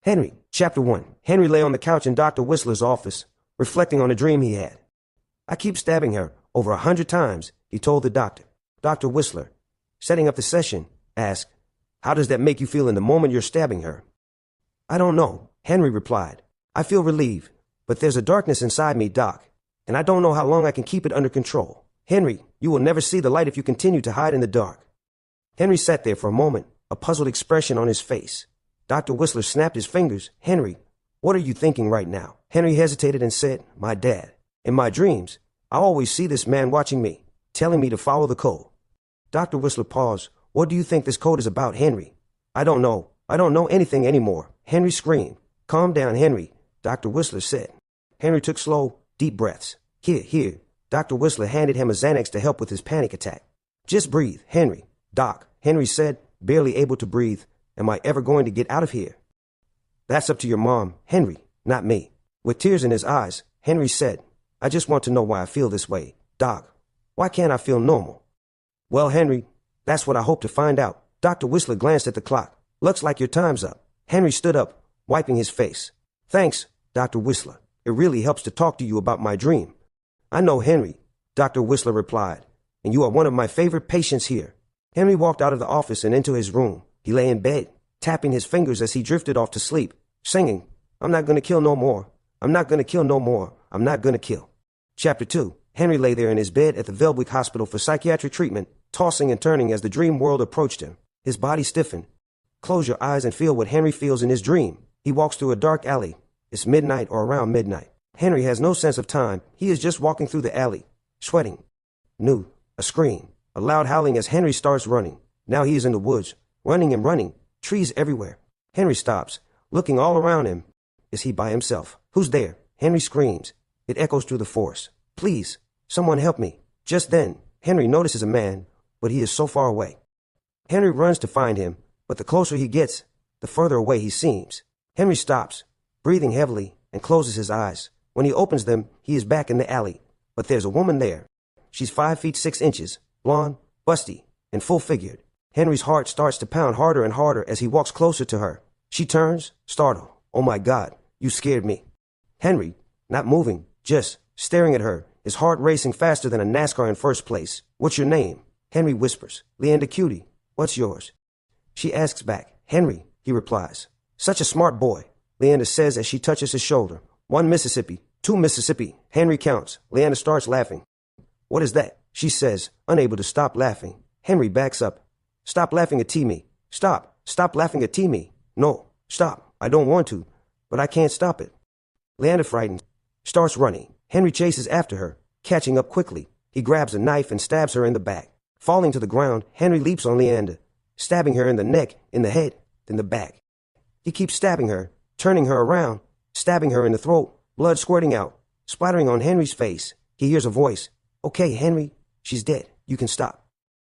Henry, Chapter 1. Henry lay on the couch in Dr. Whistler's office, reflecting on a dream he had. I keep stabbing her over 100 times, he told the doctor. Dr. Whistler, setting up the session, asked, how does that make you feel in the moment you're stabbing her? I don't know, Henry replied. I feel relieved, but there's a darkness inside me, Doc, and I don't know how long I can keep it under control. Henry, you will never see the light if you continue to hide in the dark. Henry sat there for a moment, a puzzled expression on his face. Dr. Whistler snapped his fingers. Henry, what are you thinking right now? Henry hesitated and said, my dad. In my dreams, I always see this man watching me, telling me to follow the code. Dr. Whistler paused. What do you think this code is about, Henry? I don't know. I don't know anything anymore. Henry screamed. Calm down, Henry, Dr. Whistler said. Henry took slow, deep breaths. Here. Dr. Whistler handed him a Xanax to help with his panic attack. Just breathe, Henry. Doc, Henry said, barely able to breathe. Am I ever going to get out of here? That's up to your mom, Henry, not me. With tears in his eyes, Henry said, I just want to know why I feel this way. Doc, why can't I feel normal? Well, Henry, that's what I hope to find out. Dr. Whistler glanced at the clock. Looks like your time's up. Henry stood up, wiping his face. Thanks, Dr. Whistler. It really helps to talk to you about my dream. I know, Henry, Dr. Whistler replied, and you are one of my favorite patients here. Henry walked out of the office and into his room. He lay in bed, tapping his fingers as he drifted off to sleep, singing, I'm not going to kill no more. I'm not going to kill no more. I'm not going to kill. Chapter 2. Henry lay there in his bed at the Velwick Hospital for psychiatric treatment, tossing and turning as the dream world approached him. His body stiffened. Close your eyes and feel what Henry feels in his dream. He walks through a dark alley. It's midnight or around midnight. Henry has no sense of time. He is just walking through the alley, sweating. New. A scream. A loud howling as Henry starts running. Now he is in the woods. Running and running, trees everywhere. Henry stops, looking all around him. Is he by himself? Who's there? Henry screams. It echoes through the forest. Please, someone help me. Just then, Henry notices a man, but he is so far away. Henry runs to find him, but the closer he gets, the further away he seems. Henry stops, breathing heavily, and closes his eyes. When he opens them, he is back in the alley, but there's a woman there. She's 5 feet 6 inches, blonde, busty, and full-figured. Henry's heart starts to pound harder and harder as he walks closer to her. She turns, startled. Oh my God, you scared me. Henry, not moving, just staring at her, his heart racing faster than a NASCAR in first place. What's your name? Henry whispers. Leander Cutie. What's yours? She asks back. Henry, he replies. Such a smart boy, Leander says as she touches his shoulder. 1 Mississippi, 2 Mississippi. Henry counts. Leander starts laughing. What is that? She says, unable to stop laughing. Henry backs up. Stop laughing at Timmy. Stop laughing at Timmy. No, stop. I don't want to, but I can't stop it. Leander, frightened, starts running. Henry chases after her, catching up quickly. He grabs a knife and stabs her in the back. Falling to the ground, Henry leaps on Leander, stabbing her in the neck, in the head, then the back. He keeps stabbing her, turning her around, stabbing her in the throat, blood squirting out, splattering on Henry's face. He hears a voice. Okay, Henry, she's dead. You can stop.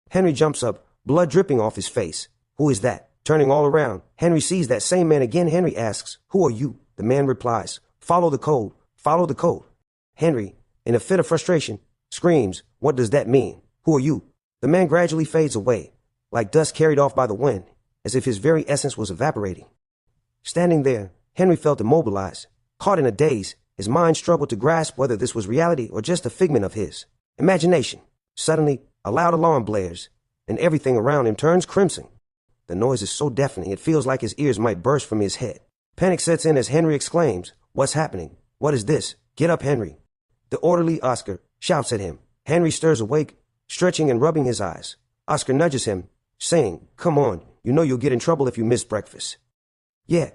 Henry jumps up, blood dripping off his face. Who is that? Turning all around, Henry sees that same man again. Henry asks, who are you? The man replies, follow the code, follow the code. Henry, in a fit of frustration, screams, what does that mean? Who are you? The man gradually fades away, like dust carried off by the wind, as if his very essence was evaporating. Standing there, Henry felt immobilized, caught in a daze. His mind struggled to grasp whether this was reality or just a figment of his imagination. Suddenly, a loud alarm blares, and everything around him turns crimson. The noise is so deafening it feels like his ears might burst from his head. Panic sets in as Henry exclaims, what's happening? What is this? Get up, Henry. The orderly, Oscar, shouts at him. Henry stirs awake, stretching and rubbing his eyes. Oscar nudges him, saying, come on, you know you'll get in trouble if you miss breakfast. Yeah,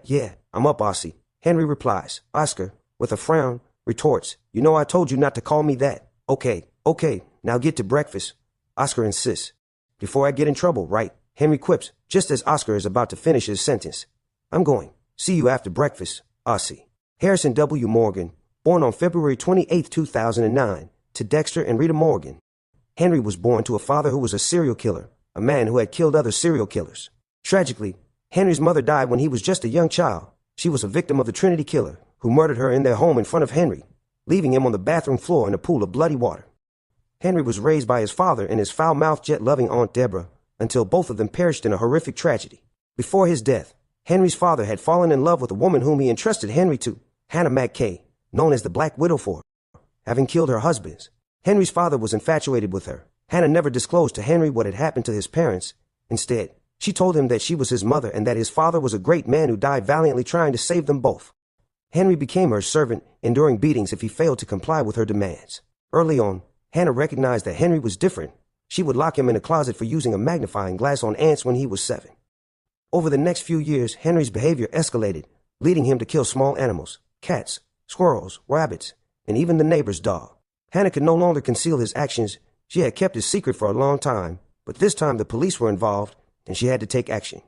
I'm up, Ossie. Henry replies. Oscar, with a frown, retorts, you know I told you not to call me that. Okay, now get to breakfast. Oscar insists. Before I get in trouble, right? Henry quips, just as Oscar is about to finish his sentence. I'm going. See you after breakfast, Ossie. Harrison W. Morgan, born on February 28, 2009, to Dexter and Rita Morgan. Henry was born to a father who was a serial killer, a man who had killed other serial killers. Tragically, Henry's mother died when he was just a young child. She was a victim of the Trinity Killer, who murdered her in their home in front of Henry, leaving him on the bathroom floor in a pool of bloody water. Henry was raised by his father and his foul-mouthed, jet-loving Aunt Deborah, until both of them perished in a horrific tragedy. Before his death, Henry's father had fallen in love with a woman whom he entrusted Henry to, Hannah McKay, known as the Black Widow for having killed her husbands. Henry's father was infatuated with her. Hannah never disclosed to Henry what had happened to his parents. Instead, she told him that she was his mother and that his father was a great man who died valiantly trying to save them both. Henry became her servant, enduring beatings if he failed to comply with her demands. Early on, Hannah recognized that Henry was different. She would lock him in a closet for using a magnifying glass on ants when he was 7. Over the next few years, Henry's behavior escalated, leading him to kill small animals, cats, squirrels, rabbits, and even the neighbor's dog. Hannah could no longer conceal his actions. She had kept his secret for a long time, but this time the police were involved, and she had to take action.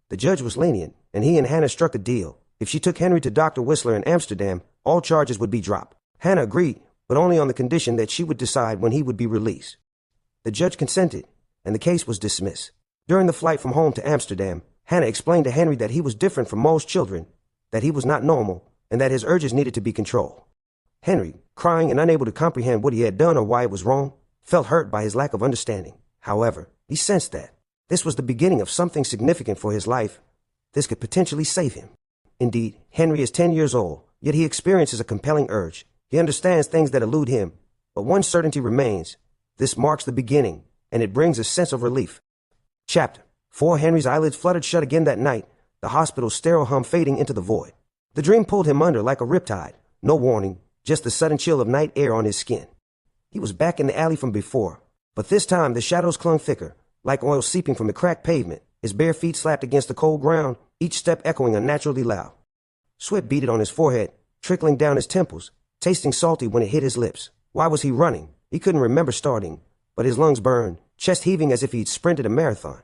The judge was lenient, and he and Hannah struck a deal. If she took Henry to Dr. Whistler in Amsterdam, all charges would be dropped. Hannah agreed, but only on the condition that she would decide when he would be released. The judge consented, and the case was dismissed. During the flight from home to Amsterdam, Hannah explained to Henry that he was different from most children, that he was not normal, and that his urges needed to be controlled. Henry, crying and unable to comprehend what he had done or why it was wrong, felt hurt by his lack of understanding. However, he sensed that this was the beginning of something significant for his life. This could potentially save him. Indeed, Henry is 10 years old, yet he experiences a compelling urge. He understands things that elude him, but one certainty remains. This marks the beginning, and it brings a sense of relief. Chapter 4. Henry's eyelids fluttered shut again that night, the hospital's sterile hum fading into the void. The dream pulled him under like a riptide. No warning, just the sudden chill of night air on his skin. He was back in the alley from before, but this time the shadows clung thicker, like oil seeping from the cracked pavement. His bare feet slapped against the cold ground, each step echoing unnaturally loud. Sweat beaded on his forehead, trickling down his temples, tasting salty when it hit his lips. Why was he running? He couldn't remember starting, but his lungs burned, chest heaving as if he'd sprinted a marathon.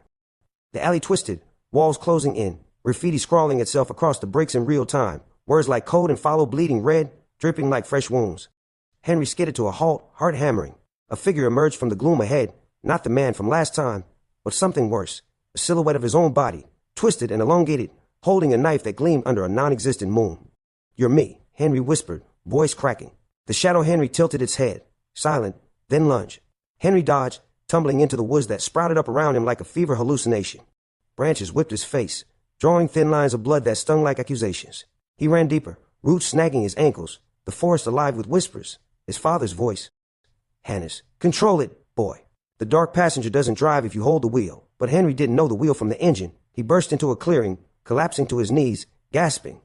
The alley twisted, walls closing in, graffiti scrawling itself across the bricks in real time, words like code and follow bleeding red, dripping like fresh wounds. Henry skidded to a halt, heart hammering. A figure emerged from the gloom ahead, not the man from last time, but something worse, a silhouette of his own body, twisted and elongated, holding a knife that gleamed under a non-existent moon. "You're me," Henry whispered, voice cracking. The shadow Henry tilted its head, silent, then lunged. Henry dodged, tumbling into the woods that sprouted up around him like a fever hallucination. Branches whipped his face, drawing thin lines of blood that stung like accusations. He ran deeper, roots snagging his ankles, the forest alive with whispers. His father's voice. "Hannes, control it, boy. The dark passenger doesn't drive if you hold the wheel." But Henry didn't know the wheel from the engine. He burst into a clearing, collapsing to his knees, gasping.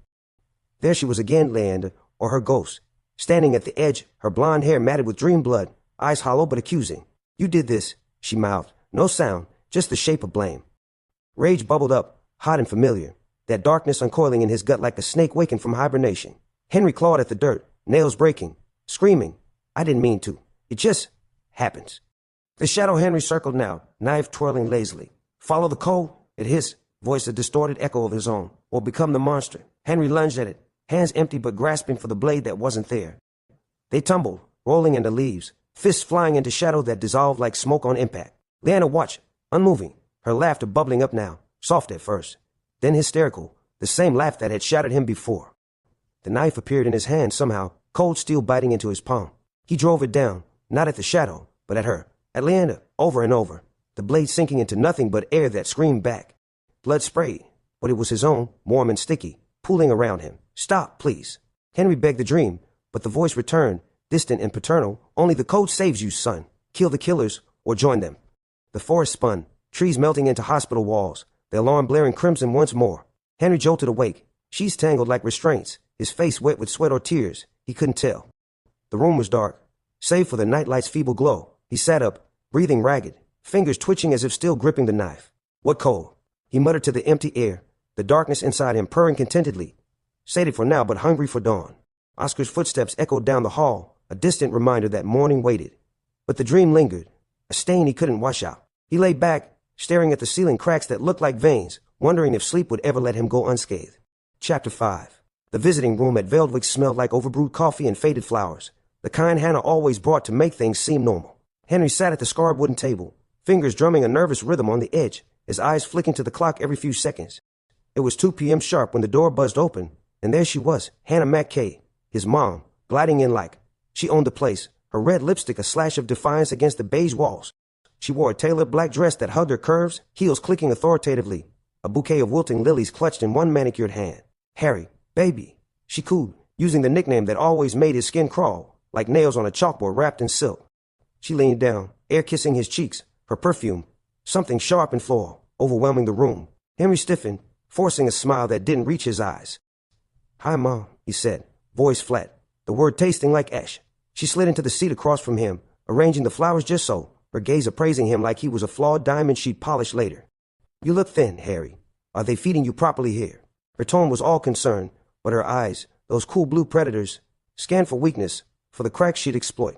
There she was again, Leander, or her ghost, standing at the edge, her blonde hair matted with dream blood, eyes hollow but accusing. "You did this," she mouthed. No sound, just the shape of blame. Rage bubbled up, hot and familiar, that darkness uncoiling in his gut like a snake wakened from hibernation. Henry clawed at the dirt, nails breaking, screaming, "I didn't mean to. It just happens." The shadow Henry circled now, knife twirling lazily. "Follow the code," it hissed, voice a distorted echo of his own. "Or become the monster." Henry lunged at it, hands empty but grasping for the blade that wasn't there. They tumbled, rolling into leaves, fists flying into shadow that dissolved like smoke on impact. Leanna watched, unmoving, her laughter bubbling up now, soft at first, then hysterical, the same laugh that had shattered him before. The knife appeared in his hand somehow, cold steel biting into his palm. He drove it down, not at the shadow, but at her, at Leander, over and over, the blade sinking into nothing but air that screamed back. Blood sprayed, but it was his own, warm and sticky, pooling around him. "Stop, please." Henry begged the dream, but the voice returned, distant and paternal. "Only the code saves you, son. Kill the killers, or join them." The forest spun, trees melting into hospital walls, the alarm blaring crimson once more. Henry jolted awake, sheets tangled like restraints, his face wet with sweat or tears. He couldn't tell. The room was dark, save for the nightlight's feeble glow. He sat up, breathing ragged, fingers twitching as if still gripping the knife. "What code?" He muttered to the empty air, the darkness inside him purring contentedly, sated for now but hungry for dawn. Oscar's footsteps echoed down the hall, a distant reminder that morning waited. But the dream lingered, a stain he couldn't wash out. He lay back, staring at the ceiling cracks that looked like veins, wondering if sleep would ever let him go unscathed. Chapter 5. The visiting room at Veldwick smelled like overbrewed coffee and faded flowers, the kind Hannah always brought to make things seem normal. Henry sat at the scarred wooden table, fingers drumming a nervous rhythm on the edge, his eyes flicking to the clock every few seconds. It was 2 p.m. sharp when the door buzzed open, and there she was, Hannah McKay, his mom, gliding in like she owned the place, her red lipstick a slash of defiance against the beige walls. She wore a tailored black dress that hugged her curves, heels clicking authoritatively. a bouquet of wilting lilies clutched in one manicured hand. Harry, baby, she cooed, using the nickname that always made his skin crawl, like nails on a chalkboard wrapped in silk. She leaned down, air kissing his cheeks, her perfume, something sharp and floral, overwhelming the room. Henry stiffened, forcing a smile that didn't reach his eyes. "Hi, Mom," he said, voice flat, the word tasting like ash. She slid into the seat across from him, arranging the flowers just so, her gaze appraising him like he was a flawed diamond she'd polish later. "You look thin, Harry. Are they feeding you properly here?" Her tone was all concern, but her eyes, those cool blue predators, scanned for weakness, for the cracks she'd exploit.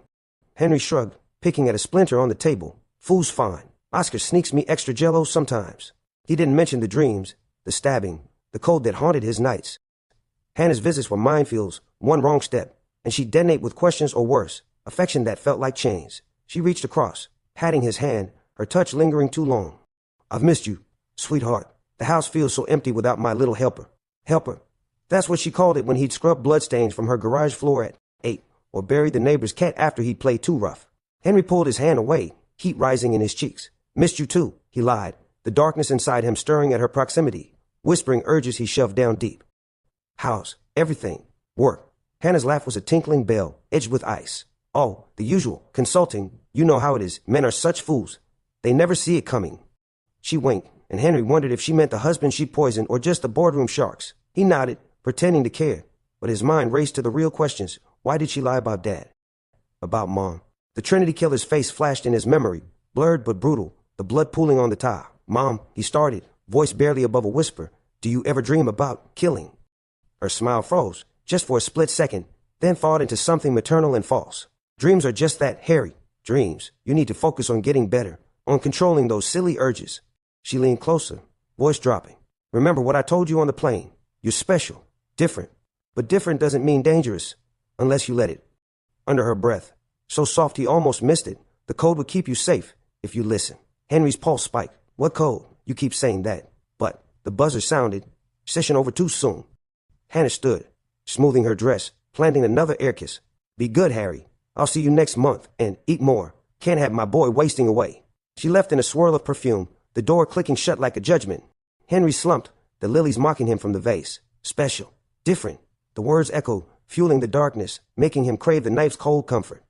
Henry shrugged, picking at a splinter on the table. "Food's fine. Oscar sneaks me extra jello sometimes." He didn't mention the dreams, the stabbing, the cold that haunted his nights. Hannah's visits were minefields, one wrong step, and she'd detonate with questions or worse, affection that felt like chains. She reached across, patting his hand, her touch lingering too long. "I've missed you, sweetheart. The house feels so empty without my little helper." Helper. That's what she called it when he'd scrubbed bloodstains from her garage floor at 8, or buried the neighbor's cat after he'd played too rough. Henry pulled his hand away, heat rising in his cheeks. "Missed you too," he lied, the darkness inside him stirring at her proximity, whispering urges he shoved down deep. "How's everything? Work?" Hannah's laugh was a tinkling bell, edged with ice. "Oh, the usual, consulting. You know how it is. Men are such fools. They never see it coming." She winked, and Henry wondered if she meant the husband she poisoned or just the boardroom sharks. He nodded, pretending to care, but his mind raced to the real questions. Why did she lie about Dad? About Mom? The Trinity killer's face flashed in his memory, blurred but brutal, the blood pooling on the tie. "Mom," he started, voice barely above a whisper, "do you ever dream about killing?" Her smile froze, just for a split second, then thawed into something maternal and false. "Dreams are just that, Harry. Dreams. You need to focus on getting better, on controlling those silly urges." She leaned closer, voice dropping. "Remember what I told you on the plane. You're special, different. But different doesn't mean dangerous, unless you let it." Under her breath, so soft he almost missed it, "The code would keep you safe, if you listen." Henry's pulse spiked. "What code? You keep saying that." But the buzzer sounded. Session over too soon. Hannah stood, smoothing her dress, planting another air kiss. "Be good, Harry. I'll see you next month, and eat more. Can't have my boy wasting away." She left in a swirl of perfume, the door clicking shut like a judgment. Henry slumped, the lilies mocking him from the vase. Special. Different. The words echoed, fueling the darkness, making him crave the knife's cold comfort.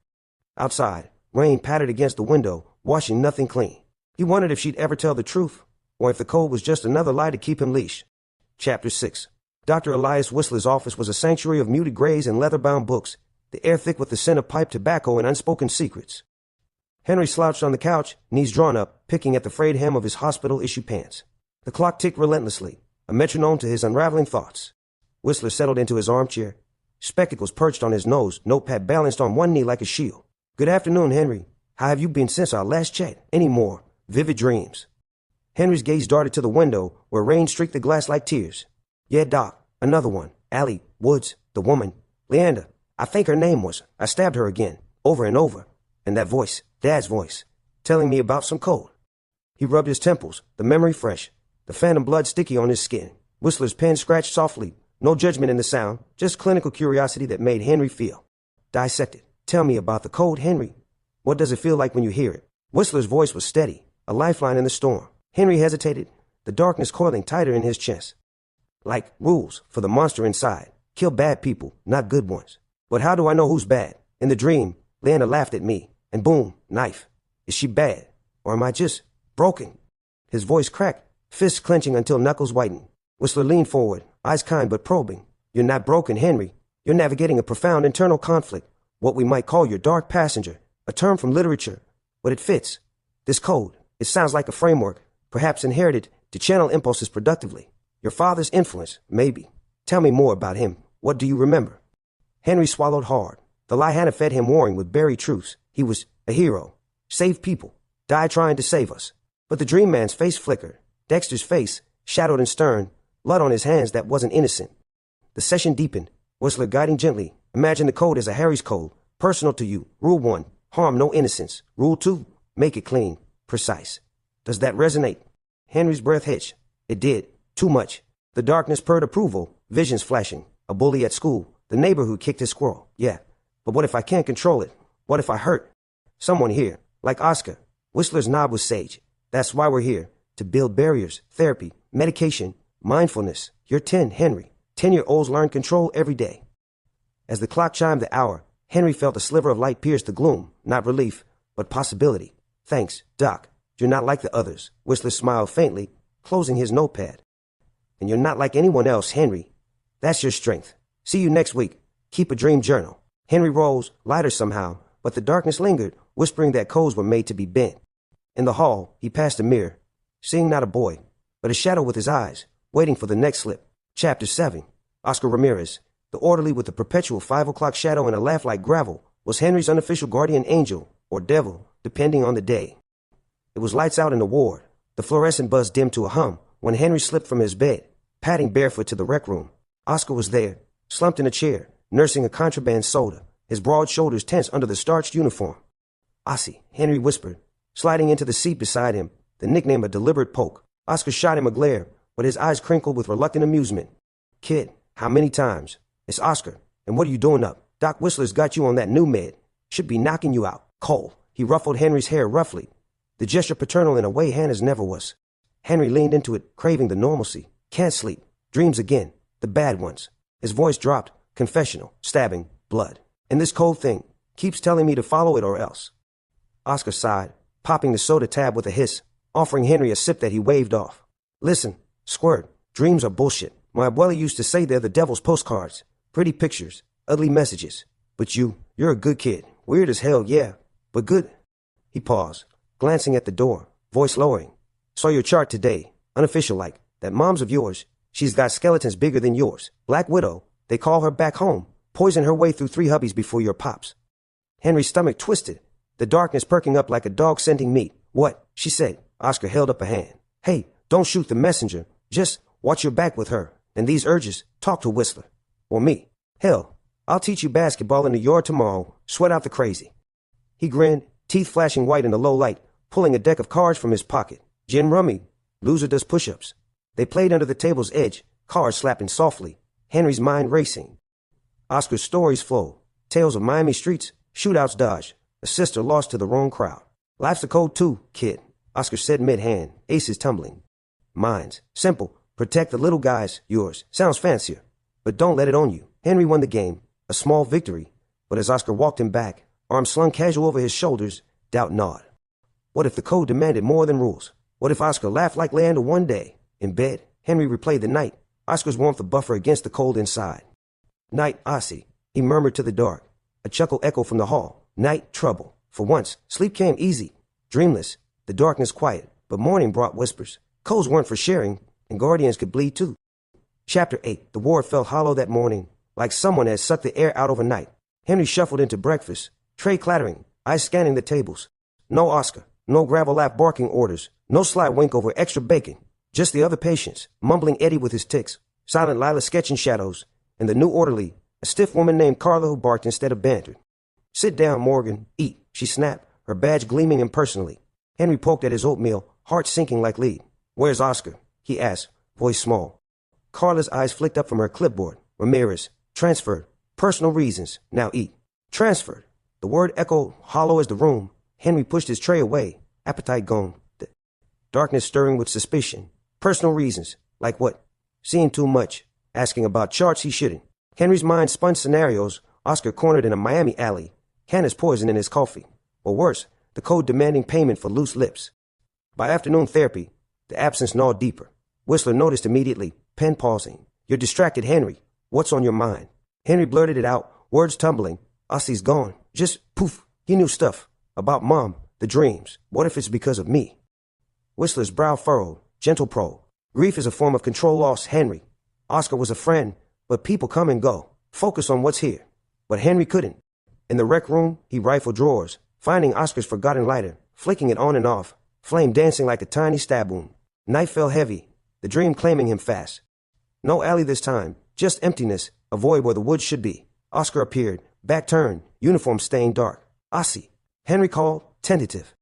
Outside, rain pattered against the window, washing nothing clean. He wondered if she'd ever tell the truth, or if the code was just another lie to keep him leash. Chapter 6. Dr. Elias Whistler's office was a sanctuary of muted grays and leather-bound books, the air thick with the scent of pipe tobacco and unspoken secrets. Henry slouched on the couch, knees drawn up, picking at the frayed hem of his hospital-issue pants. The clock ticked relentlessly, a metronome to his unraveling thoughts. Whistler settled into his armchair, spectacles perched on his nose, notepad balanced on one knee like a shield. "Good afternoon, Henry. How have you been since our last chat? Any more vivid dreams?" Henry's gaze darted to the window, where rain streaked the glass like tears. "Yeah, Doc. Another one. Allie Woods, the woman. Leander. I think her name was. I stabbed her again, over and over. And that voice, Dad's voice, telling me about some code." He rubbed his temples, the memory fresh, the phantom blood sticky on his skin. Whistler's pen scratched softly, no judgment in the sound, just clinical curiosity that made Henry feel. "Dissect it. Tell me about the code, Henry. What does it feel like when you hear it?" Whistler's voice was steady, a lifeline in the storm. Henry hesitated, the darkness coiling tighter in his chest. "Like rules for the monster inside. Kill bad people, not good ones. But how do I know who's bad? In the dream, Leander laughed at me, and boom, knife. Is she bad? Or am I just broken?" His voice cracked, fists clenching until knuckles whitened. Whistler leaned forward, eyes kind but probing. "You're not broken, Henry. You're navigating a profound internal conflict, what we might call your dark passenger, a term from literature, but it fits. This code, it sounds like a framework, perhaps inherited to channel impulses productively. Your father's influence, maybe. Tell me more about him. What do you remember?" Henry swallowed hard. The lie Hannah fed him warring with buried truths. He was a hero. Saved people. Died trying to save us. But the dream man's face flickered. Dexter's face, shadowed and stern, blood on his hands that wasn't innocent. The session deepened, Whistler guiding gently. "Imagine the code as a Harry's code, personal to you. Rule 1, harm no innocence. Rule 2, make it clean, precise." Does that resonate? Henry's breath hitched. It did. Too much. The darkness purred approval, visions flashing. A bully at school, the neighbor who kicked his squirrel. Yeah. But what if I can't control it? What if I hurt someone here, like Oscar? Whistler's nod was sage. "That's why we're here, to build barriers, therapy, medication, mindfulness. You're 10, Henry. 10-year-olds learn control every day. As the clock chimed the hour, Henry felt a sliver of light pierce the gloom, not relief, but possibility. Thanks, Doc. You're not like the others. Whistler smiled faintly, closing his notepad. And you're not like anyone else, Henry. That's your strength. See you next week. Keep a dream journal. Henry rose, lighter somehow, but the darkness lingered, whispering that codes were made to be bent. In the hall, he passed a mirror, seeing not a boy, but a shadow with his eyes, waiting for the next slip. Chapter 7. Oscar Ramirez, the orderly with the perpetual 5 o'clock shadow and a laugh like gravel, was Henry's unofficial guardian angel, or devil, depending on the day. It was lights out in the ward. The fluorescent buzz dimmed to a hum when Henry slipped from his bed, padding barefoot to the rec room. Oscar was there, slumped in a chair, nursing a contraband soda, his broad shoulders tense under the starched uniform. "Ossie," Henry whispered, sliding into the seat beside him, the nickname a deliberate poke. Oscar shot him a glare, but his eyes crinkled with reluctant amusement. "Kid, how many times? It's Oscar, and what are you doing up? Doc Whistler's got you on that new med. Should be knocking you out. Cole." He ruffled Henry's hair roughly, the gesture paternal in a way Hannah's never was. Henry leaned into it, craving the normalcy. "Can't sleep. Dreams again. The bad ones." His voice dropped, confessional, stabbing, blood. "And this cold thing keeps telling me to follow it or else." Oscar sighed, popping the soda tab with a hiss, offering Henry a sip that he waved off. "Listen, Squirt, dreams are bullshit. My abuela used to say they're the devil's postcards. Pretty pictures, ugly messages. But you're a good kid. Weird as hell, yeah, but good." He paused, glancing at the door, voice lowering. "Saw your chart today, unofficial like. That mom's of yours, she's got skeletons bigger than yours. Black Widow, they call her back home. Poison her way through 3 hubbies before your pops." Henry's stomach twisted, the darkness perking up like a dog scenting meat. "What?" she said. Oscar held up a hand. "Hey, don't shoot the messenger. Just watch your back with her. And these urges, talk to Whistler. Or me. Hell, I'll teach you basketball in the yard tomorrow. Sweat out the crazy." He grinned, teeth flashing white in the low light, pulling a deck of cards from his pocket. "Gin rummy. Loser does push-ups." They played under the table's edge, cards slapping softly, Henry's mind racing. Oscar's stories flowed. Tales of Miami streets, shootouts dodged, a sister lost to the wrong crowd. "Life's a code too, kid," Oscar said mid-hand, aces tumbling. "Mine's simple. Protect the little guys, yours. Sounds fancier, but don't let it own you." Henry won the game, a small victory, but as Oscar walked him back, arms slung casual over his shoulders, doubt gnawed. What if the code demanded more than rules? What if Oscar laughed like Leander one day? In bed, Henry replayed the night, Oscar's warmth a buffer against the cold inside. "Night, Ossie," he murmured to the dark. A chuckle echoed from the hall. "Night, trouble." For once, sleep came easy, dreamless, the darkness quiet, but morning brought whispers. Codes weren't for sharing, and guardians could bleed too. Chapter 8. The ward felt hollow that morning, like someone had sucked the air out overnight. Henry shuffled into breakfast, tray clattering, eyes scanning the tables. No Oscar, no gravel lap barking orders, no sly wink over extra bacon. Just the other patients, mumbling Eddie with his tics, silent Lila sketching shadows, and the new orderly, a stiff woman named Carla who barked instead of bantered. "Sit down, Morgan. Eat," she snapped, her badge gleaming impersonally. Henry poked at his oatmeal, heart sinking like lead. "Where's Oscar?" he asked, voice small. Carla's eyes flicked up from her clipboard. "Ramirez. Transferred. Personal reasons. Now eat." Transferred. The word echoed hollow as the room. Henry pushed his tray away, appetite gone. The darkness stirring with suspicion. Personal reasons. Like what? Seeing too much. Asking about charts he shouldn't. Henry's mind spun scenarios. Oscar cornered in a Miami alley. Hannah's poison in his coffee. Or worse, the code demanding payment for loose lips. By afternoon therapy, the absence gnawed deeper. Whistler noticed immediately, pen pausing. "You're distracted, Henry. What's on your mind?" Henry blurted it out, words tumbling. "Ossie's gone. Just poof." He knew stuff. About Mom, the dreams. What if it's because of me? Whistler's brow furrowed, gentle pro. "Grief is a form of control loss, Henry. Oscar was a friend, but people come and go. Focus on what's here." But Henry couldn't. In the rec room, he rifled drawers, finding Oscar's forgotten lighter, flicking it on and off, flame dancing like a tiny stab wound. Night fell heavy, the dream claiming him fast. No alley this time, just emptiness, a void where the woods should be. Oscar appeared, back turned, uniform stained dark. "Ossie," Henry called, tentative.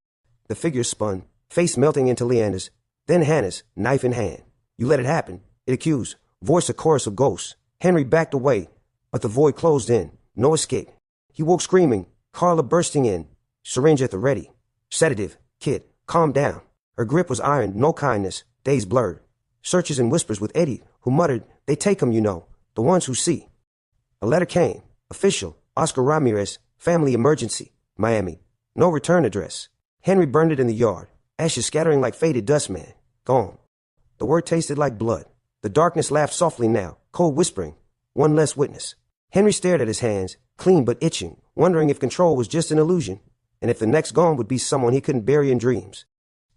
The figure spun, face melting into Leander's, then Hannah's, knife in hand. "You let it happen," it accused, voice a chorus of ghosts. Henry backed away, but the void closed in, no escape. He woke screaming, Carla bursting in, syringe at the ready. "Sedative, kid, calm down." Her grip was iron, no kindness, days blurred. searches and whispers with Eddie, who muttered, "They take 'em, you know, the ones who see." A letter came. Official, Oscar Ramirez, family emergency, Miami. No return address. Henry burned it in the yard, ashes scattering like faded dust, man. Gone. The word tasted like blood. The darkness laughed softly now, cold whispering. One less witness. Henry stared at his hands, clean but itching, wondering if control was just an illusion, and if the next gone would be someone he couldn't bury in dreams.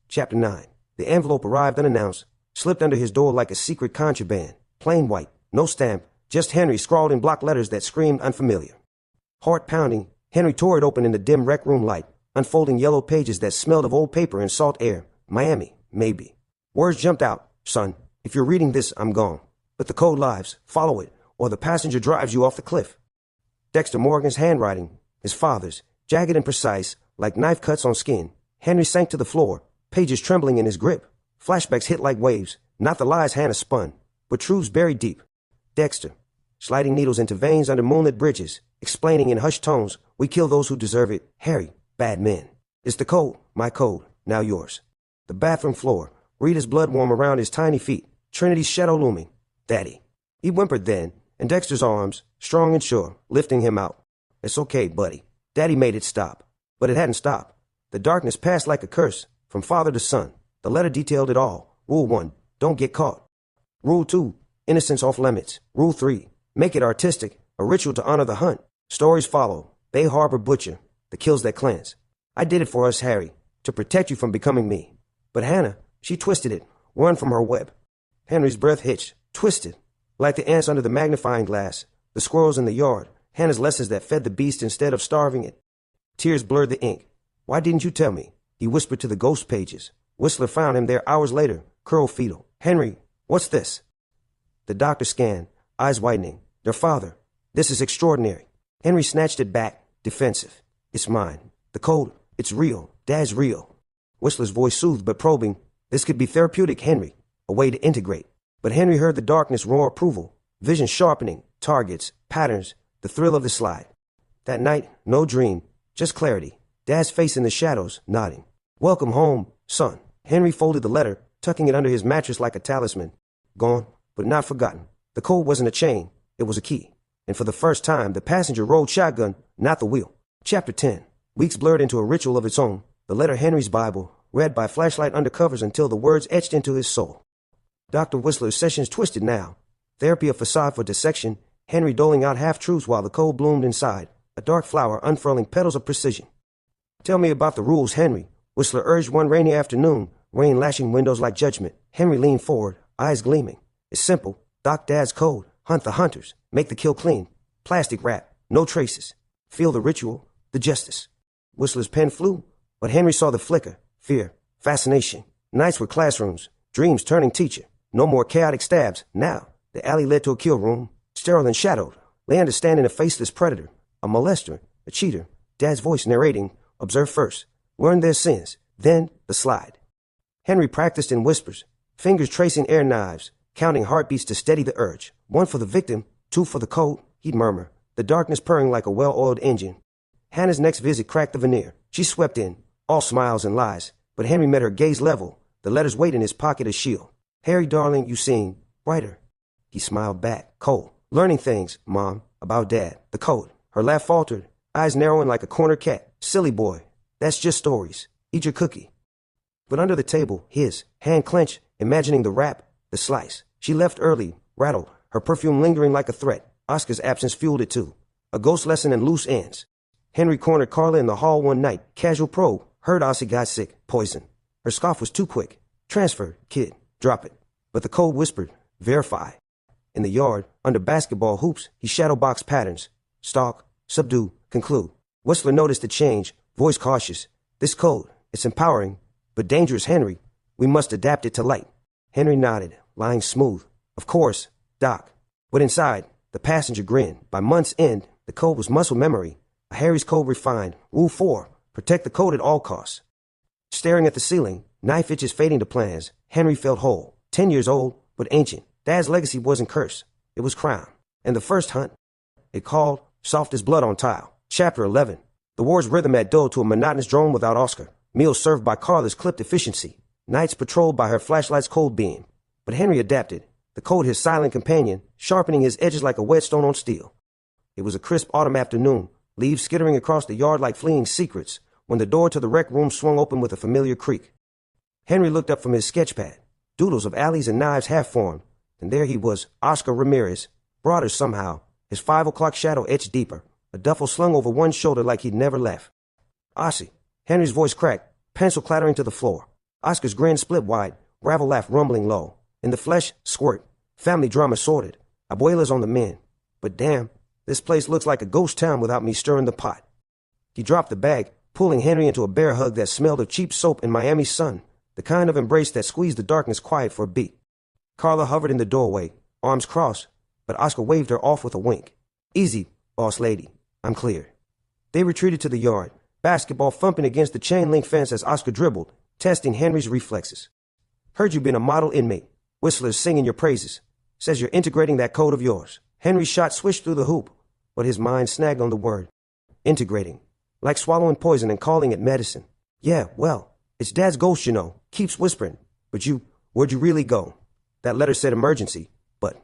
Chapter 9. The envelope arrived unannounced, slipped under his door like a secret contraband. Plain white, no stamp, just Henry scrawled in block letters that screamed unfamiliar. Heart pounding, Henry tore it open in the dim rec room light, unfolding yellow pages that smelled of old paper and salt air. Miami, maybe. Words jumped out. "Son, if you're reading this, I'm gone. But the code lives. Follow it, or the passenger drives you off the cliff." Dexter Morgan's handwriting, his father's, jagged and precise, like knife cuts on skin. Henry sank to the floor, pages trembling in his grip. Flashbacks hit like waves, not the lies Hannah spun, but truths buried deep. Dexter, sliding needles into veins under moonlit bridges, explaining in hushed tones, "We kill those who deserve it. Harry, bad men. It's the code, my code, now yours." The bathroom floor, Rita's blood warm around his tiny feet, Trinity's shadow looming. "Daddy." He whimpered then, and Dexter's arms, strong and sure, lifting him out. "It's okay, buddy." Daddy made it stop. But it hadn't stopped. The darkness passed like a curse, from father to son. The letter detailed it all. Rule 1, don't get caught. Rule 2, innocence off limits. Rule 3, make it artistic, a ritual to honor the hunt. Stories follow. Bay Harbor Butcher, the kills that cleanse. "I did it for us, Harry, to protect you from becoming me." But Hannah, she twisted it, run from her web. Henry's breath hitched, twisted. Like the ants under the magnifying glass, the squirrels in the yard, Hannah's lessons that fed the beast instead of starving it. Tears blurred the ink. "Why didn't you tell me?" He whispered to the ghost pages. Whistler found him there hours later, curled fetal. "Henry, what's this?" The doctor scanned, eyes widening. "Their father. This is extraordinary." Henry snatched it back, defensive. "It's mine. The code, it's real. Dad's real." Whistler's voice soothed but probing. "This could be therapeutic, Henry. A way to integrate." But Henry heard the darkness roar approval. Vision sharpening, targets, patterns, the thrill of the slide. That night, no dream, just clarity. Dad's face in the shadows, nodding. "Welcome home, son." Henry folded the letter, tucking it under his mattress like a talisman. Gone, but not forgotten. The code wasn't a chain, it was a key. And for the first time, the passenger rode shotgun, not the wheel. Chapter 10. Weeks blurred into a ritual of its own. The letter Henry's Bible, read by flashlight undercovers until the words etched into his soul. Dr. Whistler's sessions twisted now. Therapy a facade for dissection, Henry doling out half-truths while the code bloomed inside, a dark flower unfurling petals of precision. "Tell me about the rules, Henry," Whistler urged one rainy afternoon, rain lashing windows like judgment. Henry leaned forward, eyes gleaming. "It's simple. Doc Dad's code. Hunt the hunters. Make the kill clean. Plastic wrap. No traces. Feel the ritual. The justice." Whistler's pen flew, but Henry saw the flicker. Fear. Fascination. Nights were classrooms. Dreams turning teacher. No more chaotic stabs. Now, the alley led to a kill room. Sterile and shadowed. Leander standing a faceless predator. A molester. A cheater. Dad's voice narrating. Observe first. Learn their sins. Then, the slide. Henry practiced in whispers. Fingers tracing air knives. Counting heartbeats to steady the urge. 1 for the victim. 2 for the code. He'd murmur. The darkness purring like a well-oiled engine. Hannah's next visit cracked the veneer. She swept in. All smiles and lies. But Henry met her gaze level. The letters weight in his pocket a shield. "Harry, darling, you seem brighter." He smiled back, cold. "Learning things, Mom, about Dad. The code." Her laugh faltered, eyes narrowing like a corner cat. "Silly boy. That's just stories. Eat your cookie." But under the table, his hand clenched, imagining the wrap, the slice. She left early, rattled, her perfume lingering like a threat. Oscar's absence fueled it too. A ghost lesson in loose ends. Henry cornered Carla in the hall one night. Casual probe. Heard Ossie got sick. Poison. Her scoff was too quick. "Transfer, kid. Drop it." But the code whispered. "Verify." In the yard, under basketball hoops, he shadowboxed patterns. Stalk, subdue, conclude. Whistler noticed the change, voice cautious. "This code, it's empowering, but dangerous, Henry. We must adapt it to light." Henry nodded, lying smooth. "Of course, Doc." But inside, the passenger grinned. By month's end, the code was muscle memory. A Harry's code refined. Rule 4, protect the code at all costs. Staring at the ceiling, knife itches fading to plans, Henry felt whole. 10 years old, but ancient. Dad's legacy wasn't curse. It was crown. And the first hunt, it called soft as blood on tile. Chapter 11. The war's rhythm had dulled to a monotonous drone without Oscar. Meals served by Carla's clipped efficiency. Nights patrolled by her flashlight's cold beam. But Henry adapted, the code his silent companion, sharpening his edges like a whetstone on steel. It was a crisp autumn afternoon, leaves skittering across the yard like fleeing secrets, when the door to the rec room swung open with a familiar creak. Henry looked up from his sketchpad, doodles of alleys and knives half-formed, and there he was, Oscar Ramirez, broader somehow, his 5 o'clock shadow etched deeper, a duffel slung over one shoulder like he'd never left. "Ossie," Henry's voice cracked, pencil clattering to the floor. Oscar's grin split wide, gravel laugh rumbling low. In the flesh, squirt. Family drama sorted. Abuela's on the mend. But damn, this place looks like a ghost town without me stirring the pot. He dropped the bag, pulling Henry into a bear hug that smelled of cheap soap and Miami sun, the kind of embrace that squeezed the darkness quiet for a beat. Carla hovered in the doorway, arms crossed, but Oscar waved her off with a wink. "Easy, boss lady. I'm clear." They retreated to the yard, basketball thumping against the chain-link fence as Oscar dribbled, testing Henry's reflexes. "Heard you been a model inmate. Whistler's singing your praises. Says you're integrating that code of yours." Henry's shot swished through the hoop, but his mind snagged on the word. Integrating. Like swallowing poison and calling it medicine. "Yeah, well, it's Dad's ghost, you know. Keeps whispering. But where'd you really go? That letter said emergency, but..."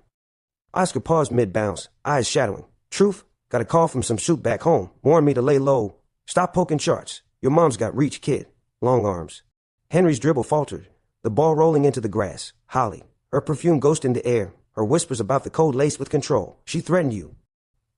Oscar paused mid-bounce, eyes shadowing. "Truth? Got a call from some shoot back home. Warned me to lay low. Stop poking charts. Your mom's got reach, kid. Long arms." Henry's dribble faltered, the ball rolling into the grass. Holly. Her perfume ghost in the air, her whispers about the code laced with control. "She threatened you."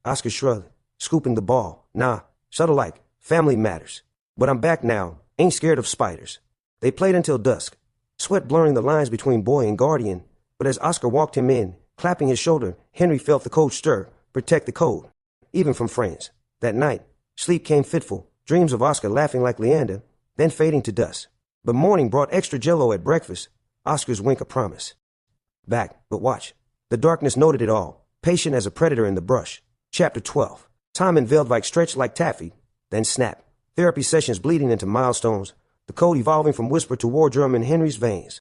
Oscar shrugged, scooping the ball. "Nah, subtle like. Family matters. But I'm back now. Ain't scared of spiders." They played until dusk, sweat blurring the lines between boy and guardian. But as Oscar walked him in, clapping his shoulder, Henry felt the code stir, protect the code, even from friends. That night, sleep came fitful, dreams of Oscar laughing like Leander, then fading to dust. But morning brought extra jello at breakfast, Oscar's wink a promise. Back, but watch. The darkness noted it all, patient as a predator in the brush. Chapter 12. Time in Veldvik stretched like taffy, then snap. Therapy sessions bleeding into milestones, the code evolving from whisper to war drum in Henry's veins.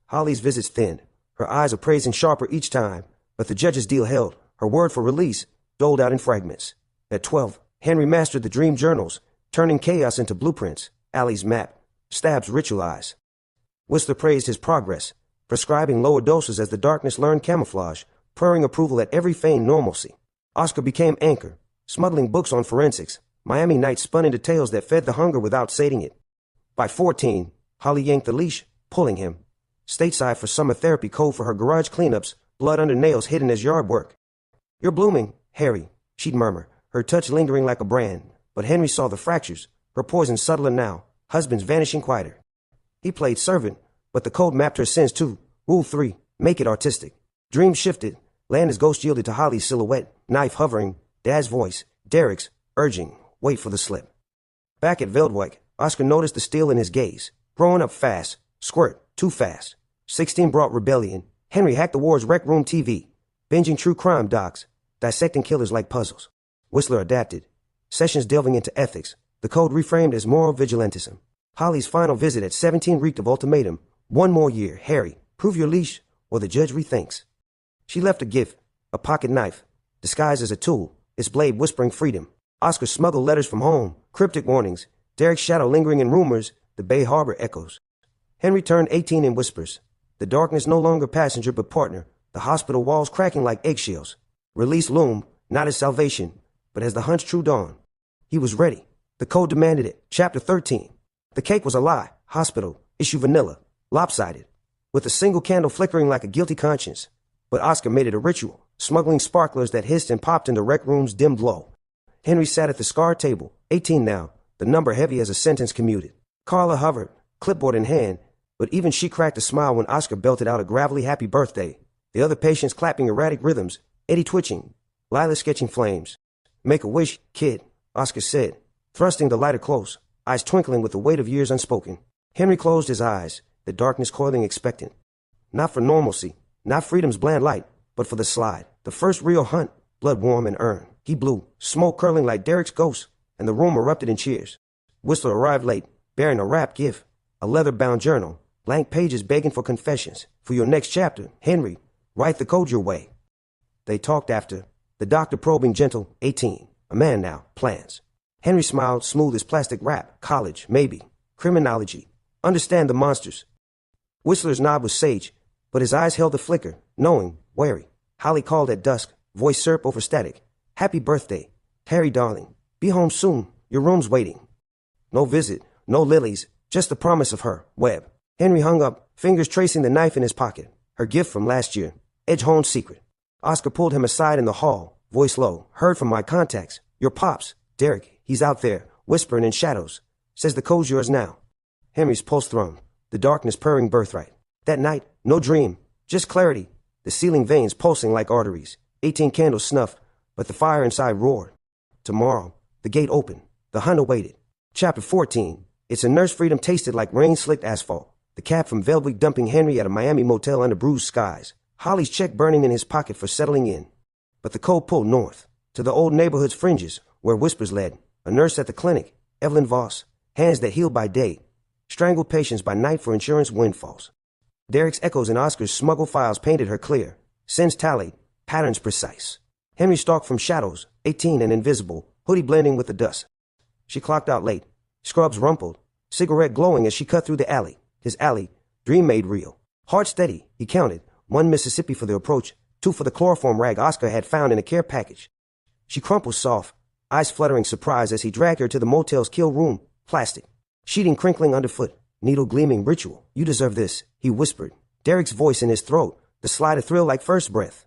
Holly's visits thinned, her eyes appraising sharper each time, but the judge's deal held, her word for release, doled out in fragments. At 12, Henry mastered the dream journals, turning chaos into blueprints, Allie's map, Stab's ritualized. Whistler praised his progress, prescribing lower doses as the darkness learned camouflage, purring approval at every feigned normalcy. Oscar became anchor, smuggling books on forensics. Miami nights spun into tales that fed the hunger without sating it. By 14, Holly yanked the leash, pulling him. Stateside for summer therapy code for her garage cleanups, blood under nails hidden as yard work. "You're blooming, Harry," she'd murmur, her touch lingering like a brand. But Henry saw the fractures, her poison subtler now, husbands vanishing quieter. He played servant, but the code mapped her sins too. Rule 3, make it artistic. Dreams shifted, Landon's ghost yielded to Holly's silhouette, knife hovering, Dad's voice, Derek's, urging, wait for the slip. Back at Veldwijk, Oscar noticed the steel in his gaze. Growing up fast, squirt, too fast. 16 brought rebellion. Henry hacked the war's rec room TV, binging true crime docs, dissecting killers like puzzles. Whistler adapted, sessions delving into ethics, the code reframed as moral vigilantism. Holly's final visit at 17 reeked of ultimatum. "One more year, Harry, prove your leash, or the judge rethinks." She left a gift, a pocket knife, disguised as a tool, its blade whispering freedom. Oscar smuggled letters from home, cryptic warnings, Derek's shadow lingering in rumors, the Bay Harbor echoes. Henry turned 18 in whispers, the darkness no longer passenger but partner, the hospital walls cracking like eggshells. Release loomed, not as salvation, but as the hunt's true dawn. He was ready. The code demanded it. Chapter 13. The cake was a lie. Hospital. Issue vanilla. Lopsided. With a single candle flickering like a guilty conscience. But Oscar made it a ritual, smuggling sparklers that hissed and popped in the rec room's dim glow. Henry sat at the scarred table, 18 now, the number heavy as a sentence commuted. Carla hovered, clipboard in hand, but even she cracked a smile when Oscar belted out a gravelly happy birthday. The other patients clapping erratic rhythms, Eddie twitching, Lila sketching flames. "Make a wish, kid," Oscar said, thrusting the lighter close, eyes twinkling with the weight of years unspoken. Henry closed his eyes, the darkness coiling expectant. Not for normalcy, not freedom's bland light, but for the slide, the first real hunt, blood warm and earned. He blew, smoke curling like Derek's ghost, and the room erupted in cheers. Whistler arrived late, bearing a wrapped gift, a leather-bound journal, blank pages begging for confessions. "For your next chapter, Henry, write the code your way." They talked after, the doctor probing gentle, 18, a man now, plans. Henry smiled, smooth as plastic wrap, college, maybe, criminology, understand the monsters. Whistler's nod was sage, but his eyes held the flicker, knowing, wary. Holly called at dusk, voice syrup over static. Happy birthday. Harry, darling. Be home soon. Your room's waiting. No visit, no lilies, just the promise of her, Webb. Henry hung up, fingers tracing the knife in his pocket. Her gift from last year. Edgehorn's secret. Oscar pulled him aside in the hall, voice low. Heard from my contacts. Your pops. Derek, he's out there, whispering in shadows. Says the code's yours now. Henry's pulse thrummed, the darkness purring birthright. That night, no dream, just clarity. The ceiling veins pulsing like arteries. 18 candles snuffed, but the fire inside roared. Tomorrow, the gate opened. The hunt awaited. Chapter 14. It's a nurse freedom tasted like rain-slicked asphalt. The cab from Velvic dumping Henry at a Miami motel under bruised skies. Holly's check burning in his pocket for settling in. But the code pulled north, to the old neighborhood's fringes, where whispers led. A nurse at the clinic, Evelyn Voss, hands that healed by day, strangled patients by night for insurance windfalls. Derek's echoes in Oscar's smuggled files painted her clear, sins tallied, patterns precise. Henry stalked from shadows, 18 and invisible, hoodie blending with the dust. She clocked out late, scrubs rumpled, cigarette glowing as she cut through the alley. His alley, dream made real. Heart steady, he counted. 1 Mississippi for the approach, 2 for the chloroform rag Oscar had found in a care package. She crumpled soft, eyes fluttering surprise as he dragged her to the motel's kill room, plastic. Sheeting crinkling underfoot, needle gleaming ritual. You deserve this, he whispered. Derek's voice in his throat, the slide a thrill like first breath.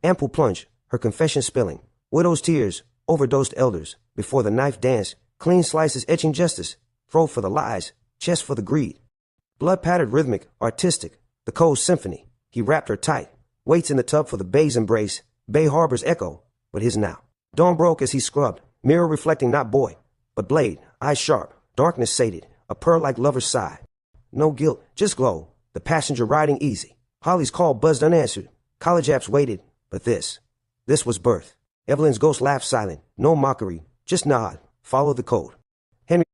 Ample plunge, her confession spilling. Widow's tears, overdosed elders. Before the knife danced, clean slices etching justice. Throat for the lies, chest for the greed. Blood pattered rhythmic, artistic. The cold symphony. He wrapped her tight. Waits in the tub for the bay's embrace. Bay Harbor's echo, but his now. Dawn broke as he scrubbed, mirror reflecting not boy, but blade, eyes sharp, darkness sated, a pearl-like lover's sigh. No guilt, just glow, the passenger riding easy. Holly's call buzzed unanswered. College apps waited, but this was birth. Evelyn's ghost laughed silent, no mockery, just nod, follow the code. Henry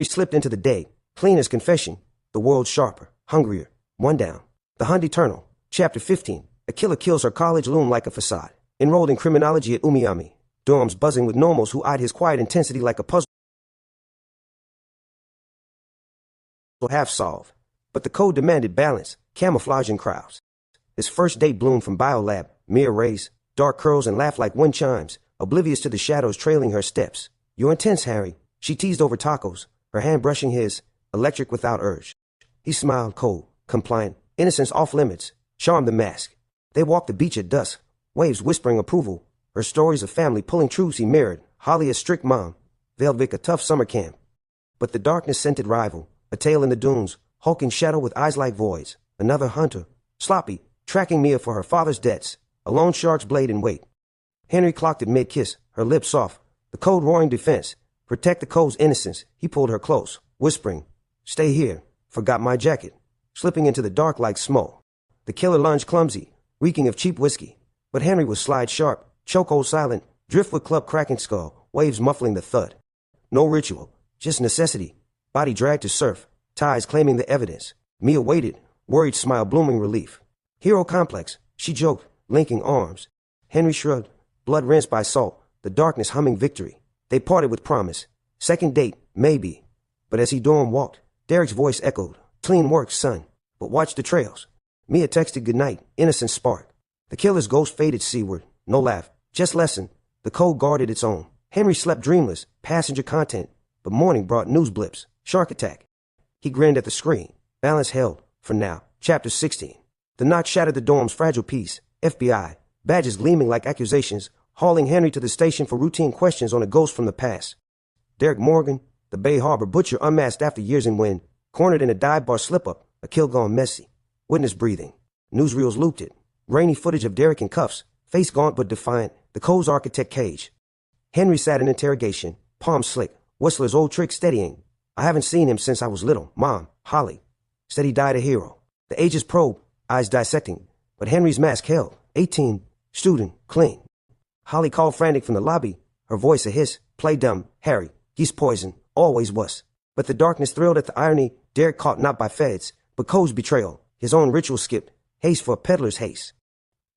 slipped into the day, clean as confession, the world sharper, hungrier, one down. The Hunt Eternal, Chapter 15. A killer kills her college loom like a facade. Enrolled in criminology at Umiami. Dorms buzzing with normals who eyed his quiet intensity like a puzzle half solved. But the code demanded balance, camouflage in crowds. His first date bloomed from biolab, mere rays, dark curls and laughed like wind chimes, oblivious to the shadows trailing her steps. You're intense, Harry. She teased over tacos, her hand brushing his, electric without urge. He smiled cold, compliant, innocence off limits, charmed the mask. They walked the beach at dusk, waves whispering approval, her stories of family pulling truths he mirrored. Holly a strict mom, Velvic a tough summer camp. But the darkness-scented rival, a tail in the dunes, hulking shadow with eyes like voids, another hunter, sloppy, tracking Mia for her father's debts, a lone shark's blade in wait. Henry clocked at mid-kiss, her lips soft, the code roaring defense. Protect the code's innocence. He pulled her close, whispering, stay here, forgot my jacket. Slipping into the dark like smoke. The killer lunged clumsy, reeking of cheap whiskey. But Henry was slide sharp, chokehold silent, driftwood club cracking skull, waves muffling the thud. No ritual, just necessity. Body dragged to surf, ties claiming the evidence. Mia waited, worried smile blooming relief. Hero complex, she joked, linking arms. Henry shrugged, blood rinsed by salt, the darkness humming victory. They parted with promise. Second date, maybe. But as he dorm walked, Derek's voice echoed, clean work, son. But watch the trails. Mia texted goodnight, innocent spark. The killer's ghost faded seaward. No laugh, just lesson. The code guarded its own. Henry slept dreamless, passenger content. But morning brought news blips. Shark attack. He grinned at the screen. Balance held, for now. Chapter 16. The knock shattered the dorm's fragile peace. FBI. Badges gleaming like accusations, hauling Henry to the station for routine questions on a ghost from the past. Derek Morgan, the Bay Harbor butcher unmasked after years in wind, cornered in a dive bar slip-up. A kill gone messy. Witness breathing. Newsreels looped it. Grainy footage of Derek in cuffs. Face gaunt but defiant. The code's architect cage. Henry sat in interrogation. Palm slick. Whistler's old trick steadying. I haven't seen him since I was little. Mom, Holly. Said he died a hero. The age's probe. Eyes dissecting. But Henry's mask held. 18. Student. Clean. Holly called frantic from the lobby. Her voice a hiss. Play dumb. Harry. He's poison. Always was. But the darkness thrilled at the irony. Derek caught not by feds. But Code's betrayal, his own ritual skipped, haste for a peddler's haste.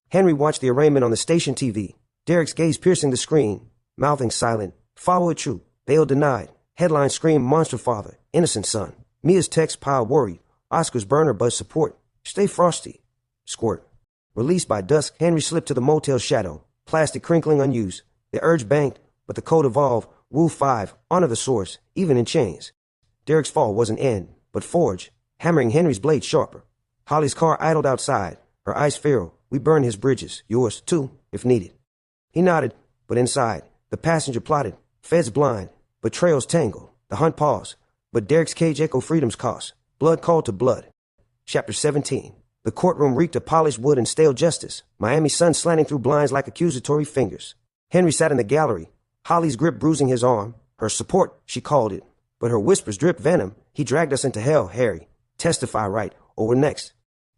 Henry watched the arraignment on the station TV, Derek's gaze piercing the screen, mouthing silent, follow it true, bail denied, headline scream monster father, innocent son. Mia's text pile worried, Oscar's burner buzz support, Stay frosty. Squirt. Released by dusk, Henry slipped to the motel's shadow, plastic crinkling unused. The urge banked, but the code evolved. Rule 5, honor the source, even in chains. Derek's fall wasn't end, but forge, hammering Henry's blade sharper. Holly's car idled outside, her eyes feral. We burned his bridges, yours too, if needed. He nodded, but inside, the passenger plotted, feds blind, but trails tangled. The hunt paused, but Derek's cage echoed freedom's cost. Blood called to blood. Chapter 17. The courtroom reeked of polished wood and stale justice, Miami sun slanting through blinds like accusatory fingers. Henry sat in the gallery, Holly's grip bruising his arm. Her support, she called it, but her whispers dripped venom. He dragged us into hell, Harry. Testify right, or we're next.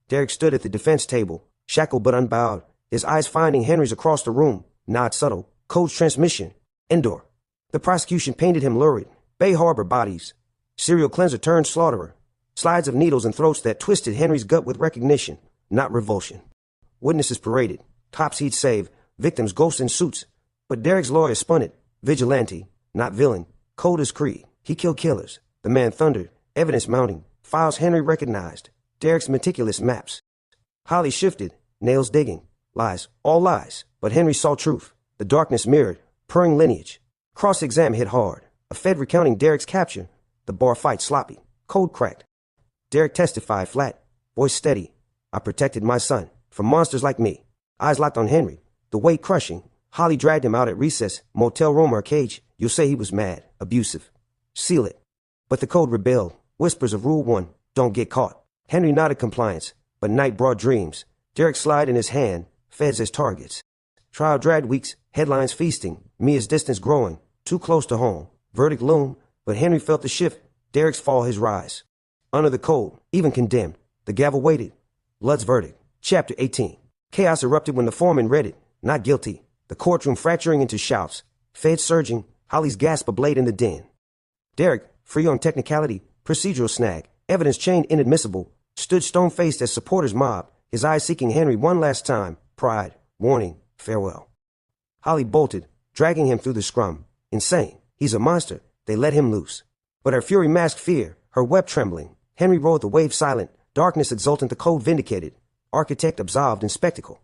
Derek stood at the defense table, shackled but unbowed, his eyes finding Henry's across the room. Nod subtle. Code's transmission. Indoor. The prosecution painted him lurid. Bay Harbor bodies. Serial cleanser turned slaughterer. Slides of needles and throats that twisted Henry's gut with recognition, not revulsion. Witnesses paraded. Cops he'd save. Victims ghosts in suits. But Derek's lawyer spun it. Vigilante, not villain. Code is creed. He killed killers. The man thundered. Evidence mounting. Files Henry recognized. Derek's meticulous maps. Holly shifted. Nails digging. Lies. All lies. But Henry saw truth. The darkness mirrored. Purring lineage. Cross-exam hit hard. A Fed recounting Derek's capture. The bar fight sloppy. Code cracked. Derek testified flat. Voice steady. I protected my son. From monsters like me. Eyes locked on Henry. The weight crushing. Holly dragged him out at recess. Motel room or cage. You'll say he was mad. Abusive. Seal it. But the code rebelled. Whispers of Rule 1. Don't get caught. Henry nodded compliance. But night brought dreams. Derek slide in his hand. Feds as targets. Trial dragged weeks. Headlines feasting. Mia's distance growing. Too close to home. Verdict loomed. But Henry felt the shift. Derek's fall, his rise. Under the code. Even condemned. The gavel waited. Ludd's verdict. Chapter 18. Chaos erupted when the foreman read it. Not guilty. The courtroom fracturing into shouts. Feds surging. Holly's gasp a blade in the den. Derek, free on technicality, procedural snag, evidence chain inadmissible, stood stone-faced as supporters mobbed, his eyes seeking Henry one last time. Pride. Warning. Farewell. Holly bolted, dragging him through the scrum. Insane. He's a monster. They let him loose. But her fury masked fear, her web trembling. Henry rode the wave silent, darkness exultant, the code vindicated. Architect absolved in spectacle.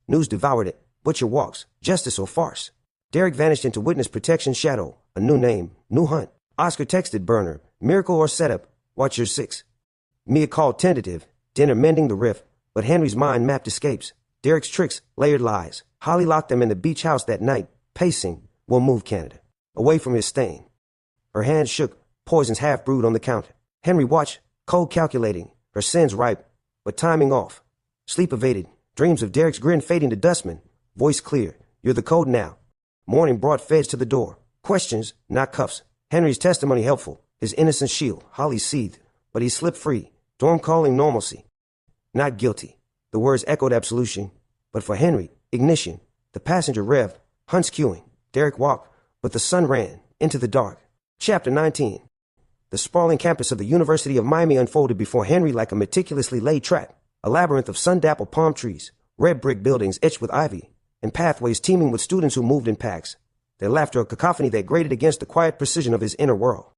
News devoured it. Butcher walks. Justice or farce. Derek vanished into witness protection shadow. A new name. New hunt. Oscar texted Burner. Miracle or setup. Watch your 6. Mia called tentative. Dinner mending the rift. But Henry's mind mapped escapes. Derek's tricks. Layered lies. Holly locked them in the beach house that night. Pacing. We'll move Canada. Away from his stain. Her hands shook. Poisons half brewed on the counter. Henry watched. Cold calculating. Her sins ripe. But timing off. Sleep evaded. Dreams of Derek's grin fading to dustman. Voice clear. You're the code now. Morning brought feds to the door. Questions, not cuffs. Henry's testimony helpful. His innocent shield. Holly seethed. But he slipped free. Dorm calling normalcy. Not guilty. The words echoed absolution. But for Henry, ignition. The passenger revved. Hunt's queuing. Derek walked. But the sun ran. Into the dark. Chapter 19. The sprawling campus of the University of Miami unfolded before Henry like a meticulously laid trap. A labyrinth of sun-dappled palm trees. Red brick buildings etched with ivy. And pathways teeming with students who moved in packs, their laughter a cacophony that grated against the quiet precision of his inner world.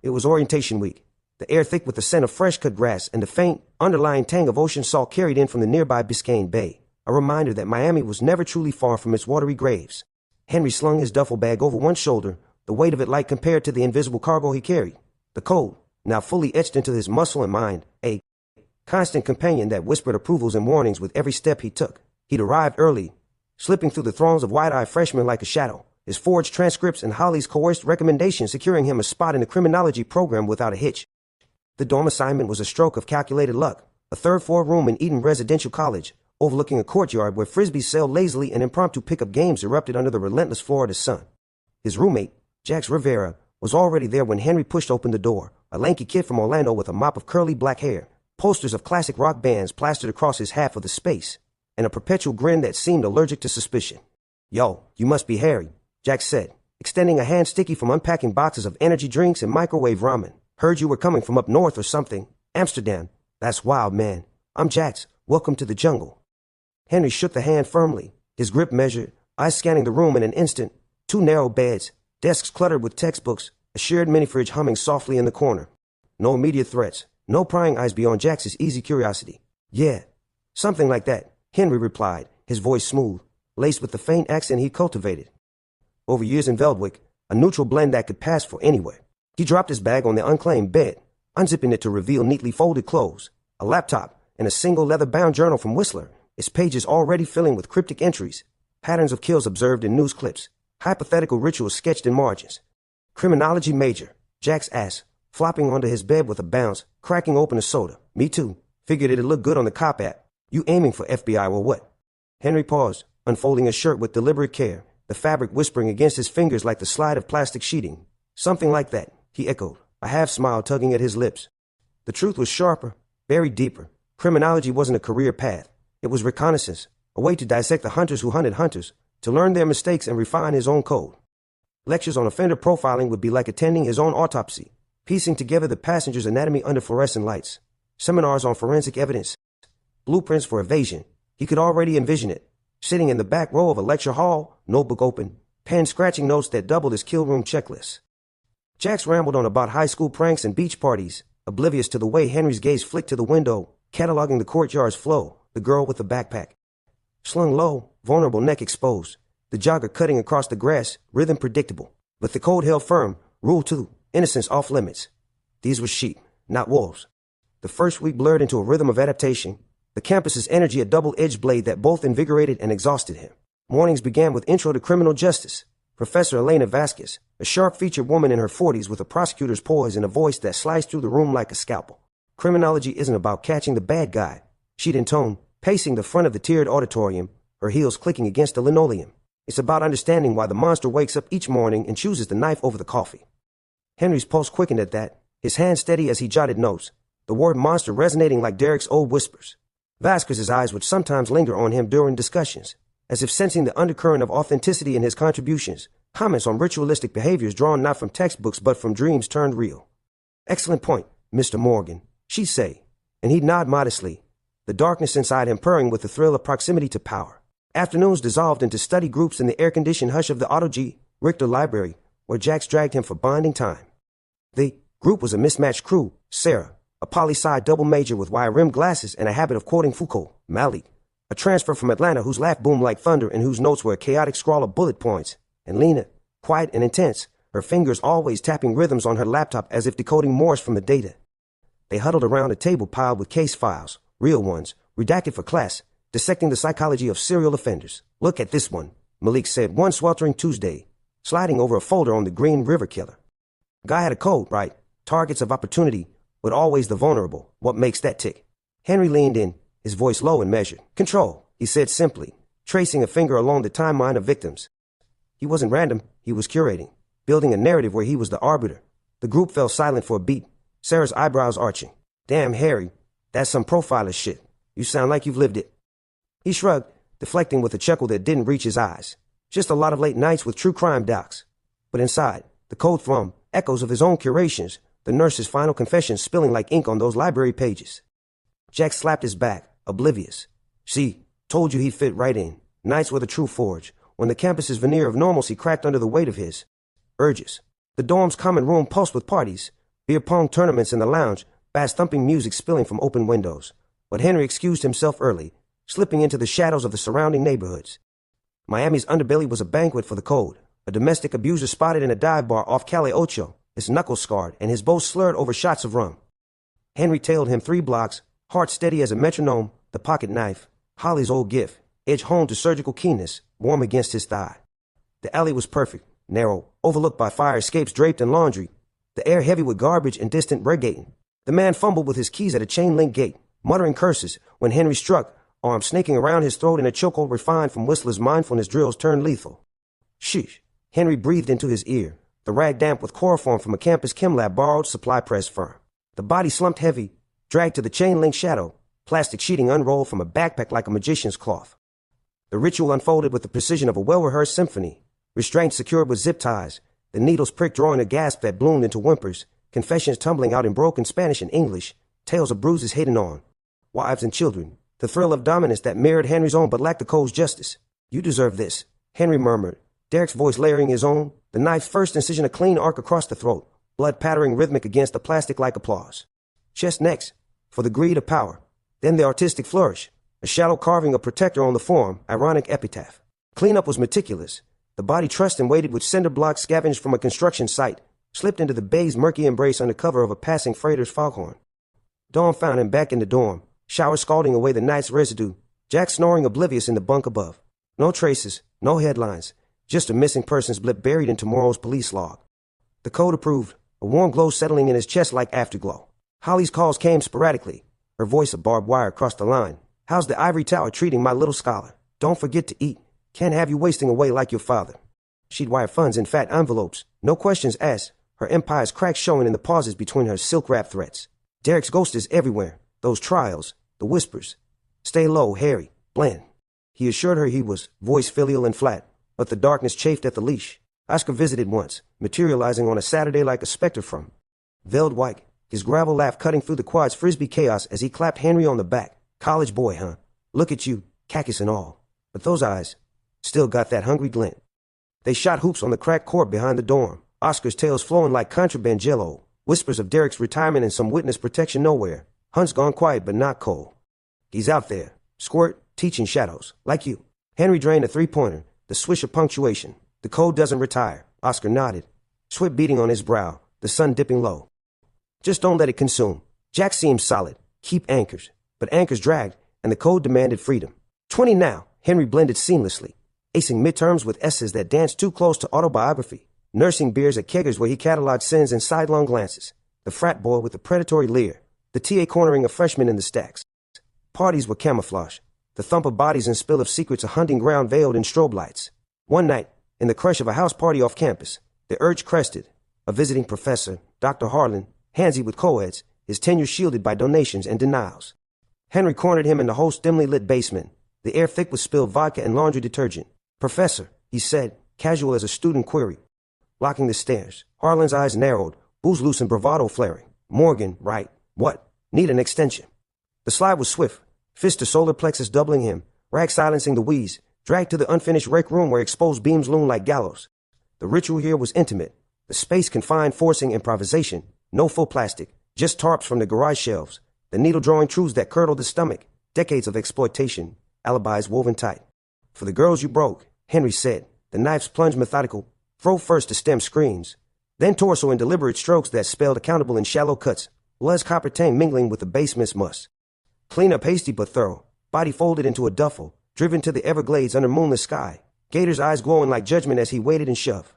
It was orientation week, the air thick with the scent of fresh-cut grass and the faint, underlying tang of ocean salt carried in from the nearby Biscayne Bay, a reminder that Miami was never truly far from its watery graves. Henry slung his duffel bag over one shoulder, the weight of it light compared to the invisible cargo he carried. The code, now fully etched into his muscle and mind, a constant companion that whispered approvals and warnings with every step he took. He'd arrived early, slipping through the throngs of wide-eyed freshmen like a shadow, his forged transcripts and Holly's coerced recommendations securing him a spot in the criminology program without a hitch. The dorm assignment was a stroke of calculated luck, a third-floor room in Eden Residential College, overlooking a courtyard where frisbees sailed lazily and impromptu pickup games erupted under the relentless Florida sun. His roommate, Jax Rivera, was already there when Henry pushed open the door, a lanky kid from Orlando with a mop of curly black hair, posters of classic rock bands plastered across his half of the space, and a perpetual grin that seemed allergic to suspicion. Yo, you must be Harry, Jack said, extending a hand sticky from unpacking boxes of energy drinks and microwave ramen. Heard you were coming from up north or something. Amsterdam. That's wild, man. I'm Jax. Welcome to the jungle. Henry shook the hand firmly, his grip measured, eyes scanning the room in an instant. 2 narrow beds, desks cluttered with textbooks, a shared mini-fridge humming softly in the corner. No immediate threats, no prying eyes beyond Jax's easy curiosity. Yeah, something like that, Henry replied, his voice smooth, laced with the faint accent he'd cultivated over years in Veldwick, a neutral blend that could pass for anywhere. He dropped his bag on the unclaimed bed, unzipping it to reveal neatly folded clothes, a laptop, and a single leather-bound journal from Whistler, its pages already filling with cryptic entries, patterns of kills observed in news clips, hypothetical rituals sketched in margins. Criminology major, Jack's ass, flopping onto his bed with a bounce, cracking open a soda. Me too. Figured it'd look good on the cop app. You aiming for FBI or what? Henry paused, unfolding his shirt with deliberate care, the fabric whispering against his fingers like the slide of plastic sheeting. Something like that, he echoed, a half-smile tugging at his lips. The truth was sharper, buried deeper. Criminology wasn't a career path. It was reconnaissance, a way to dissect the hunters who hunted hunters, to learn their mistakes and refine his own code. Lectures on offender profiling would be like attending his own autopsy, piecing together the passenger's anatomy under fluorescent lights. Seminars on forensic evidence, blueprints for evasion. He could already envision it, sitting in the back row of a lecture hall, notebook open, pen scratching notes that doubled his kill room checklist. Jax rambled on about high school pranks and beach parties, oblivious to the way Henry's gaze flicked to the window, cataloging the courtyard's flow, the girl with the backpack. Slung low, vulnerable neck exposed, the jogger cutting across the grass, rhythm predictable. But the code held firm, rule 2, innocence off limits. These were sheep, not wolves. The first week blurred into a rhythm of adaptation, the campus's energy a double-edged blade that both invigorated and exhausted him. Mornings began with Intro to Criminal Justice. Professor Elena Vasquez, a sharp-featured woman in her 40s with a prosecutor's poise and a voice that sliced through the room like a scalpel. Criminology isn't about catching the bad guy, she'd intone, pacing the front of the tiered auditorium, her heels clicking against the linoleum. It's about understanding why the monster wakes up each morning and chooses the knife over the coffee. Henry's pulse quickened at that, his hand steady as he jotted notes, the word monster resonating like Derek's old whispers. Vasquez's eyes would sometimes linger on him during discussions, as if sensing the undercurrent of authenticity in his contributions, comments on ritualistic behaviors drawn not from textbooks but from dreams turned real. Excellent point, Mr. Morgan, she'd say, and he'd nod modestly, the darkness inside him purring with the thrill of proximity to power. Afternoons dissolved into study groups in the air-conditioned hush of the Otto G. Richter Library, where Jax dragged him for binding time. The group was a mismatched crew: Sarah, a poli-sci double major with wire-rimmed glasses and a habit of quoting Foucault; Malik, a transfer from Atlanta whose laugh boomed like thunder and whose notes were a chaotic scrawl of bullet points; and Lena, quiet and intense, her fingers always tapping rhythms on her laptop as if decoding Morse from the data. They huddled around a table piled with case files, real ones, redacted for class, dissecting the psychology of serial offenders. Look at this one, Malik said one sweltering Tuesday, sliding over a folder on the Green River Killer. Guy had a code, right? Targets of opportunity, but always the vulnerable. What makes that tick? Henry leaned in, his voice low and measured. Control, he said simply, tracing a finger along the timeline of victims. He wasn't random, he was curating, building a narrative where he was the arbiter. The group fell silent for a beat, Sarah's eyebrows arching. Damn, Harry, that's some profiler shit. You sound like you've lived it. He shrugged, deflecting with a chuckle that didn't reach his eyes. Just a lot of late nights with true crime docs. But inside, the code from echoes of his own curations, the nurse's final confession spilling like ink on those library pages. Jack slapped his back, oblivious. See, told you he'd fit right in. Nights were the true forge, when the campus's veneer of normalcy cracked under the weight of his urges. The dorm's common room pulsed with parties, beer pong tournaments in the lounge, bass-thumping music spilling from open windows. But Henry excused himself early, slipping into the shadows of the surrounding neighborhoods. Miami's underbelly was a banquet for the code, a domestic abuser spotted in a dive bar off Calle Ocho, his knuckles scarred and his boast slurred over shots of rum. Henry tailed him 3 blocks, heart steady as a metronome, the pocket knife, Holly's old gift, edged home to surgical keenness, warm against his thigh. The alley was perfect, narrow, overlooked by fire escapes draped in laundry, the air heavy with garbage and distant regating. The man fumbled with his keys at a chain-link gate, muttering curses, when Henry struck, arm snaking around his throat in a chokehold refined from Whistler's mindfulness drills turned lethal. Sheesh. Henry breathed into his ear, the rag damp with chloroform from a campus chem lab borrowed supply press firm. The body slumped heavy, dragged to the chain-link shadow, plastic sheeting unrolled from a backpack like a magician's cloth. The ritual unfolded with the precision of a well-rehearsed symphony, restraints secured with zip ties, the needles pricked drawing a gasp that bloomed into whimpers, confessions tumbling out in broken Spanish and English, tales of bruises hidden on wives and children, the thrill of dominance that mirrored Henry's own but lacked the code's justice. You deserve this, Henry murmured, Derek's voice layering his own, the knife's first incision a clean arc across the throat, blood pattering rhythmic against the plastic like applause. Chest next, for the greed of power. Then the artistic flourish, a shallow carving of protector on the form, ironic epitaph. Cleanup was meticulous. The body trussed and weighted with cinder blocks scavenged from a construction site, slipped into the bay's murky embrace under cover of a passing freighter's foghorn. Dawn found him back in the dorm, shower scalding away the night's residue, Jack snoring oblivious in the bunk above. No traces, no headlines, just a missing persons blip buried in tomorrow's police log. The code approved, a warm glow settling in his chest like afterglow. Holly's calls came sporadically, her voice a barbed wire across the line. How's the ivory tower treating my little scholar? Don't forget to eat. Can't have you wasting away like your father. She'd wire funds in fat envelopes, no questions asked, her empire's cracks showing in the pauses between her silk-wrapped threats. Derek's ghost is everywhere, those trials, the whispers. Stay low, Harry, Bland. He assured her he was, voice filial and flat, but the darkness chafed at the leash. Oscar visited once, materializing on a Saturday like a specter from Veldwijk, his gravel laugh cutting through the quad's frisbee chaos as he clapped Henry on the back. College boy, huh? Look at you, cactus and all. But those eyes still got that hungry glint. They shot hoops on the cracked court behind the dorm, Oscar's tales flowing like contraband jello, whispers of Derek's retirement and some witness protection nowhere. Hunt's gone quiet but not cold. He's out there, squirt, teaching shadows, like you. Henry drained a three-pointer, the swish of punctuation. The code doesn't retire. Oscar nodded, sweat beating on his brow, the sun dipping low. Just don't let it consume. Jack seemed solid. Keep anchors. But anchors dragged, and the code demanded freedom. 20 now, Henry blended seamlessly, acing midterms with S's that danced too close to autobiography, nursing beers at keggers where he cataloged sins in sidelong glances, the frat boy with the predatory leer, the TA cornering a freshman in the stacks. Parties were camouflage, the thump of bodies and spill of secrets a hunting ground veiled in strobe lights. One night, in the crush of a house party off campus, the urge crested, a visiting professor, Dr. Harlan, handsy with co-eds, his tenure shielded by donations and denials. Henry cornered him in the host's dimly lit basement, the air thick with spilled vodka and laundry detergent. Professor, he said, casual as a student query. Blocking the stairs, Harlan's eyes narrowed, booze loose and bravado flaring. Morgan, right, what? Need an extension. The slide was swift, fist to solar plexus doubling him, rag silencing the wheeze, dragged to the unfinished rec room where exposed beams loomed like gallows. The ritual here was intimate, the space confined forcing improvisation, no full plastic, just tarps from the garage shelves, the needle-drawing truths that curdled the stomach, decades of exploitation, alibis woven tight. For the girls you broke, Henry said, the knife's plunged methodical, throw first to stem screams, then torso in deliberate strokes that spelled accountable in shallow cuts, blood's copper tang mingling with the basement's must. Clean up hasty but thorough, body folded into a duffel, driven to the Everglades under moonless sky, Gator's eyes glowing like judgment as he waited and shoved.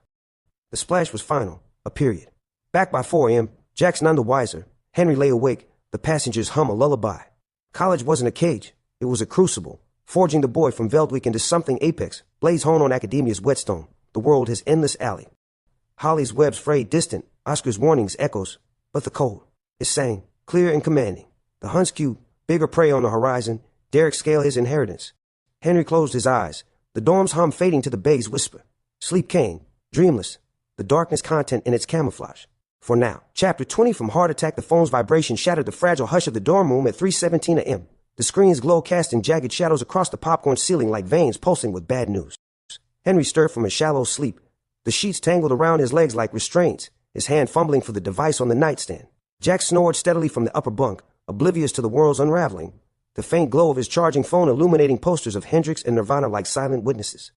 The splash was final, a period. Back by 4 a.m., Jack's none the wiser. Henry lay awake, the passengers hum a lullaby. College wasn't a cage, it was a crucible, forging the boy from Veldwijk into something apex, blaze honed on academia's whetstone, the world his endless alley. Holly's webs frayed distant, Oscar's warnings echoes, but the code is sang, clear and commanding. The Hunt's cue, bigger prey on the horizon, Derek scale his inheritance. Henry closed his eyes, the dorm's hum fading to the bay's whisper. Sleep came, dreamless, the darkness content in its camouflage. For now, Chapter 20 from Heart Attack. The phone's vibration shattered the fragile hush of the dorm room at 3:17 a.m. The screen's glow casting jagged shadows across the popcorn ceiling like veins pulsing with bad news. Henry stirred from a shallow sleep, the sheets tangled around his legs like restraints, his hand fumbling for the device on the nightstand. Jack snored steadily from the upper bunk, oblivious to the world's unraveling, the faint glow of his charging phone illuminating posters of Hendrix and Nirvana like silent witnesses.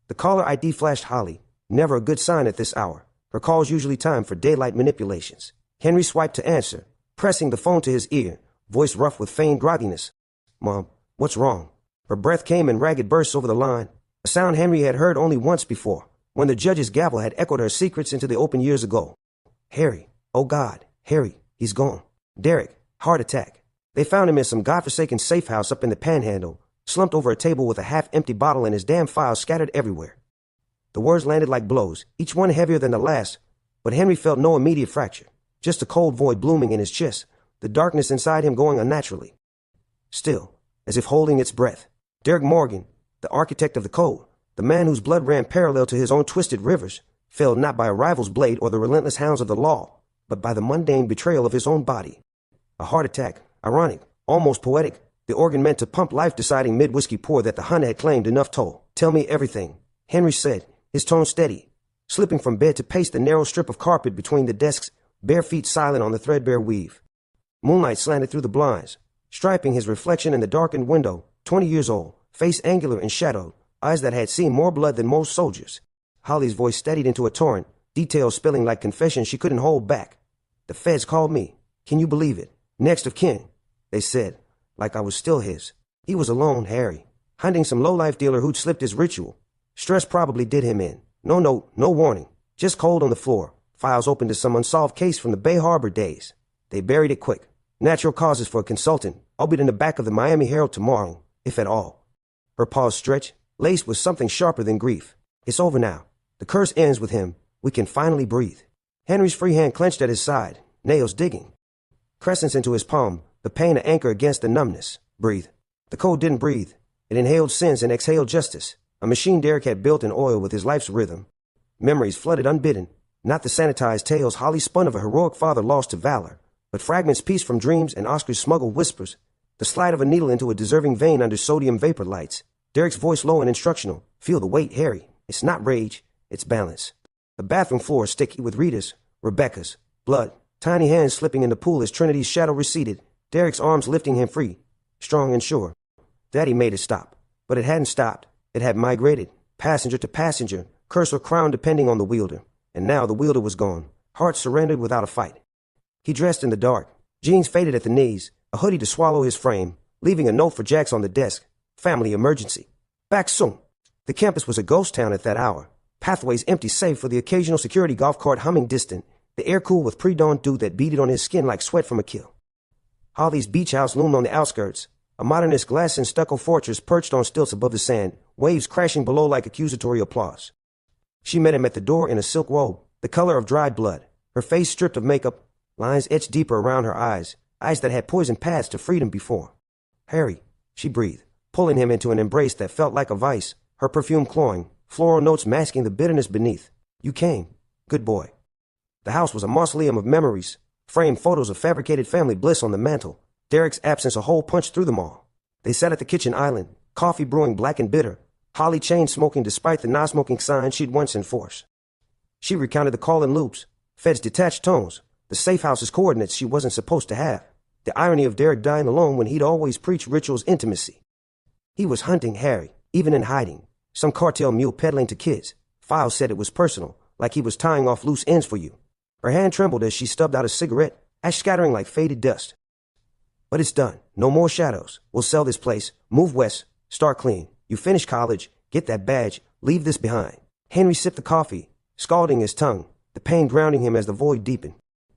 The caller ID flashed Holly, never a good sign at this hour. Her calls usually timed for daylight manipulations. Henry swiped to answer, pressing the phone to his ear, voice rough with feigned grogginess. Mom, what's wrong? Her breath came in ragged bursts over the line, a sound Henry had heard only once before, when the judge's gavel had echoed her secrets into the open years ago. Harry, oh God, Harry, he's gone. Derek, heart attack. They found him in some godforsaken safe house up in the Panhandle, slumped over a table with a half-empty bottle and his damn files scattered everywhere. The words landed like blows, each one heavier than the last, but Henry felt no immediate fracture, just a cold void blooming in his chest, the darkness inside him going unnaturally. Still, as if holding its breath, Derek Morgan, the architect of the code, the man whose blood ran parallel to his own twisted rivers, fell not by a rival's blade or the relentless hounds of the law, but by the mundane betrayal of his own body. A heart attack, ironic, almost poetic, the organ meant to pump life deciding mid-whiskey pour that the Hun had claimed enough toll. Tell me everything, Henry said, his tone steady, slipping from bed to pace the narrow strip of carpet between the desks, bare feet silent on the threadbare weave. Moonlight slanted through the blinds, striping his reflection in the darkened window, 20 years old, face angular and shadowed, eyes that had seen more blood than most soldiers. Holly's voice steadied into a torrent, details spilling like confession she couldn't hold back. The feds called me. Can you believe it? Next of kin, they said, like I was still his. He was alone, Harry, hunting some low-life dealer who'd slipped his ritual. Stress probably did him in. No note, no warning. Just cold on the floor. Files open to some unsolved case from the Bay Harbor days. They buried it quick. Natural causes for a consultant. I'll be in the back of the Miami Herald tomorrow, if at all. Her paws stretched, laced with something sharper than grief. It's over now. The curse ends with him. We can finally breathe. Henry's free hand clenched at his side, nails digging. Crescents into his palm, the pain an anchor against the numbness. Breathe. The code didn't breathe. It inhaled sins and exhaled justice. A machine Derek had built in oil with his life's rhythm. Memories flooded unbidden. Not the sanitized tales Holly spun of a heroic father lost to valor, but fragments pieced from dreams and Oscar's smuggled whispers. The slide of a needle into a deserving vein under sodium vapor lights. Derek's voice low and instructional. Feel the weight, Harry. It's not rage. It's balance. The bathroom floor sticky with Rita's, Rebecca's, blood. Tiny hands slipping in the pool as Trinity's shadow receded. Derek's arms lifting him free. Strong and sure. Daddy made it stop. But it hadn't stopped. It had migrated. Passenger to passenger. Curse or crown depending on the wielder. And now the wielder was gone. Heart surrendered without a fight. He dressed in the dark. Jeans faded at the knees. A hoodie to swallow his frame. Leaving a note for Jax on the desk. Family emergency. Back soon. The campus was a ghost town at that hour. Pathways empty save for the occasional security golf cart humming distant. The air cool with pre-dawn dew that beaded on his skin like sweat from a kill. Holly's beach house loomed on the outskirts. A modernist glass and stucco fortress perched on stilts above the sand, waves crashing below like accusatory applause. She met him at the door in a silk robe, the color of dried blood, her face stripped of makeup, lines etched deeper around her eyes that had poisoned paths to freedom before. Harry, she breathed, pulling him into an embrace that felt like a vice, her perfume cloying, floral notes masking the bitterness beneath. You came. Good boy. The house was a mausoleum of memories, framed photos of fabricated family bliss on the mantel. Derek's absence a hole punched through them all. They sat at the kitchen island, coffee brewing black and bitter, Holly chain smoking despite the non-smoking sign she'd once enforced. She recounted the call-in loops, Fed's detached tones, the safe house's coordinates she wasn't supposed to have, the irony of Derek dying alone when he'd always preached ritual's intimacy. He was hunting Harry, even in hiding, some cartel mule peddling to kids. Files said it was personal, like he was tying off loose ends for you. Her hand trembled as she stubbed out a cigarette, ash scattering like faded dust. But it's done. No more shadows. We'll sell this place, move west, start clean. You finish college, get that badge, leave this behind. Henry sipped the coffee, scalding his tongue, the pain grounding him as the void deepened.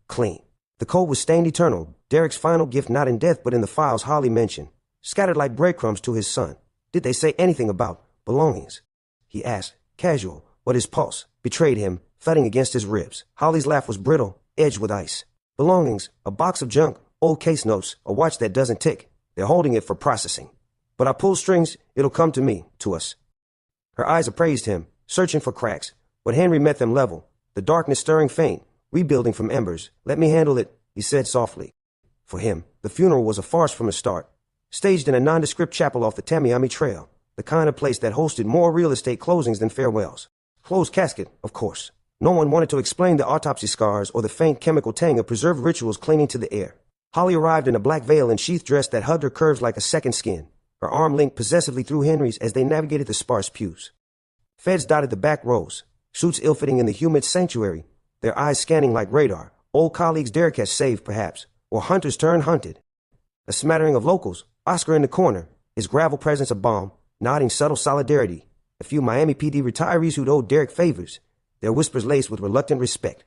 Clean. The code was stained eternal, Derek's final gift not in death but in the files Holly mentioned, scattered like breadcrumbs to his son. Did they say anything about belongings? He asked, casual, but his pulse betrayed him, thudding against his ribs. Holly's laugh was brittle, edged with ice. Belongings, a box of junk, old case notes, a watch that doesn't tick. They're holding it for processing. But I pull strings, it'll come to me, to us. Her eyes appraised him, searching for cracks, but Henry met them level, the darkness stirring faint, rebuilding from embers. Let me handle it, he said softly. For him, the funeral was a farce from the start, staged in a nondescript chapel off the Tamiami Trail, the kind of place that hosted more real estate closings than farewells. Closed casket, of course. No one wanted to explain the autopsy scars or the faint chemical tang of preserved rituals clinging to the air. Holly arrived in a black veil and sheath dress that hugged her curves like a second skin, her arm linked possessively through Henry's as they navigated the sparse pews. Feds dotted the back rows, suits ill-fitting in the humid sanctuary, their eyes scanning like radar, old colleagues Derek had saved perhaps, or hunters turned hunted. A smattering of locals, Oscar in the corner, his gravel presence a balm, nodding subtle solidarity, a few Miami PD retirees who'd owed Derek favors, their whispers laced with reluctant respect.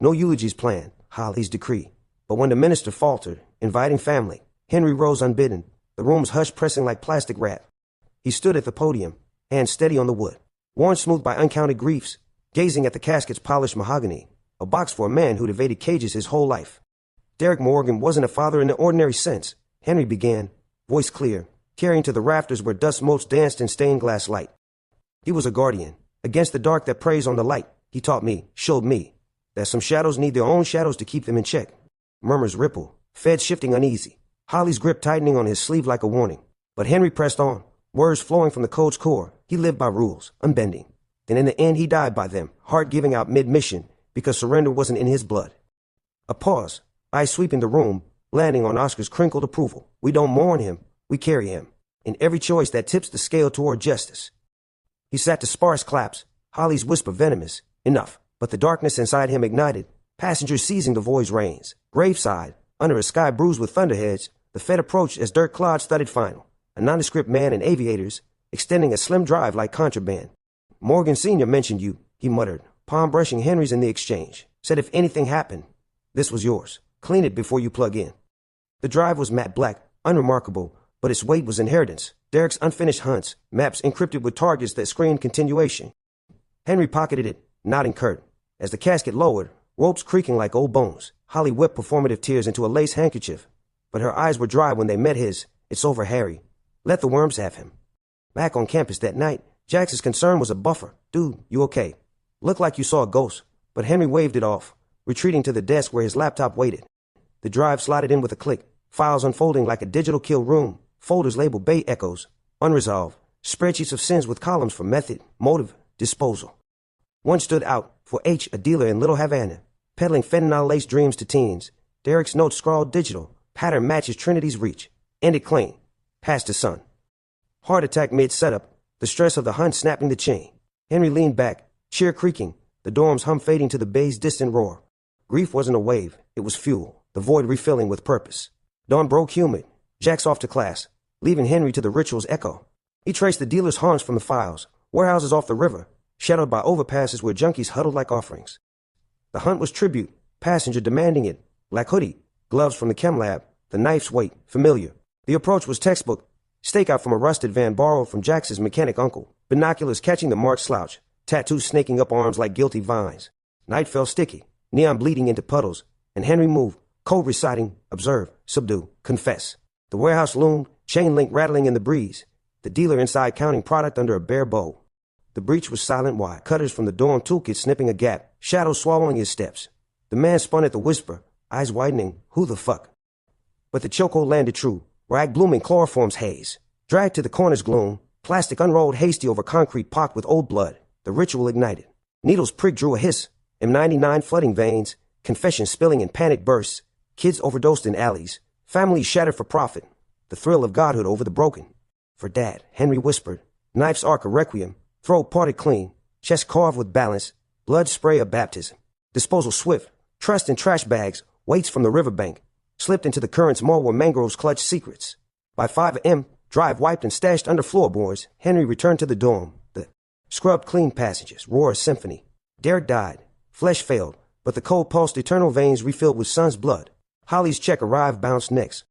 No eulogies planned, Holly's decree. But when the minister faltered, inviting family, Henry rose unbidden, the room's hush pressing like plastic wrap. He stood at the podium, hands steady on the wood, worn smooth by uncounted griefs, gazing at the casket's polished mahogany, a box for a man who'd evaded cages his whole life. Derek Morgan wasn't a father in the ordinary sense, Henry began, voice clear, carrying to the rafters where dust motes danced in stained glass light. He was a guardian, against the dark that preys on the light. He taught me, showed me, that some shadows need their own shadows to keep them in check. Murmurs ripple, Fed shifting uneasy, Holly's grip tightening on his sleeve like a warning. But Henry pressed on, words flowing from the code's core. He lived by rules, unbending. Then in the end he died by them, heart giving out mid-mission, because surrender wasn't in his blood. A pause, eyes sweeping the room, landing on Oscar's crinkled approval. We don't mourn him, we carry him, in every choice that tips the scale toward justice. He sat to sparse claps, Holly's whisper venomous, enough, but the darkness inside him ignited, passengers seizing the void's reins. Graveside, under a sky bruised with thunderheads, the Fed approached as dirt clods thudded final, a nondescript man in aviators, extending a slim drive like contraband. Morgan Sr. mentioned you, he muttered, palm brushing Henry's in the exchange. Said if anything happened, this was yours. Clean it before you plug in. The drive was matte black, unremarkable, but its weight was inheritance. Derek's unfinished hunts, maps encrypted with targets that screamed continuation. Henry pocketed it, nodding curt. As the casket lowered, ropes creaking like old bones, Holly whipped performative tears into a lace handkerchief. But her eyes were dry when they met his. It's over, Harry. Let the worms have him. Back on campus that night, Jax's concern was a buffer. Dude, you okay? Looked like you saw a ghost, but Henry waved it off, retreating to the desk where his laptop waited. The drive slotted in with a click, files unfolding like a digital kill room, folders labeled Bay Echoes, unresolved, spreadsheets of sins with columns for method, motive, disposal. One stood out, for H, a dealer in Little Havana, peddling fentanyl-laced dreams to teens. Derek's notes scrawled digital, pattern matches Trinity's reach. Ended clean. Passed to son. Heart attack mid-setup, the stress of the hunt snapping the chain. Henry leaned back, chair creaking, the dorm's hum fading to the bay's distant roar. Grief wasn't a wave, it was fuel, the void refilling with purpose. Dawn broke humid, Jax off to class, leaving Henry to the ritual's echo. He traced the dealer's haunts from the files, warehouses off the river, shadowed by overpasses where junkies huddled like offerings. The hunt was tribute, passenger demanding it, black hoodie, gloves from the chem lab, the knife's weight, familiar. The approach was textbook, stakeout from a rusted van borrowed from Jax's mechanic uncle, binoculars catching the marked slouch, tattoos snaking up arms like guilty vines. Night fell sticky, neon bleeding into puddles, and Henry moved, code reciting, observe, subdue, confess. The warehouse loomed, chain link rattling in the breeze, the dealer inside counting product under a bare bow. The breach was silent wide, cutters from the dorm toolkit snipping a gap, shadows swallowing his steps. The man spun at the whisper, eyes widening, who the fuck? But the chokehold landed true, rag blooming chloroform's haze. Dragged to the corner's gloom, plastic unrolled hasty over concrete pocked with old blood. The ritual ignited. Needles pricked drew a hiss, M99 flooding veins, confession spilling in panic bursts, kids overdosed in alleys, families shattered for profit, the thrill of godhood over the broken. For Dad, Henry whispered, knife's arc a requiem, throat parted clean, chest carved with balance, blood spray of baptism. Disposal swift, trussed in trash bags, weights from the riverbank, slipped into the current's maw where mangroves clutched secrets. By 5 a.m., drive wiped and stashed under floorboards, Henry returned to the dorm. The scrubbed clean passages, roar a symphony. Derek died. Flesh failed, but the cold pulsed eternal veins refilled with son's blood. Holly's check arrived bounced next.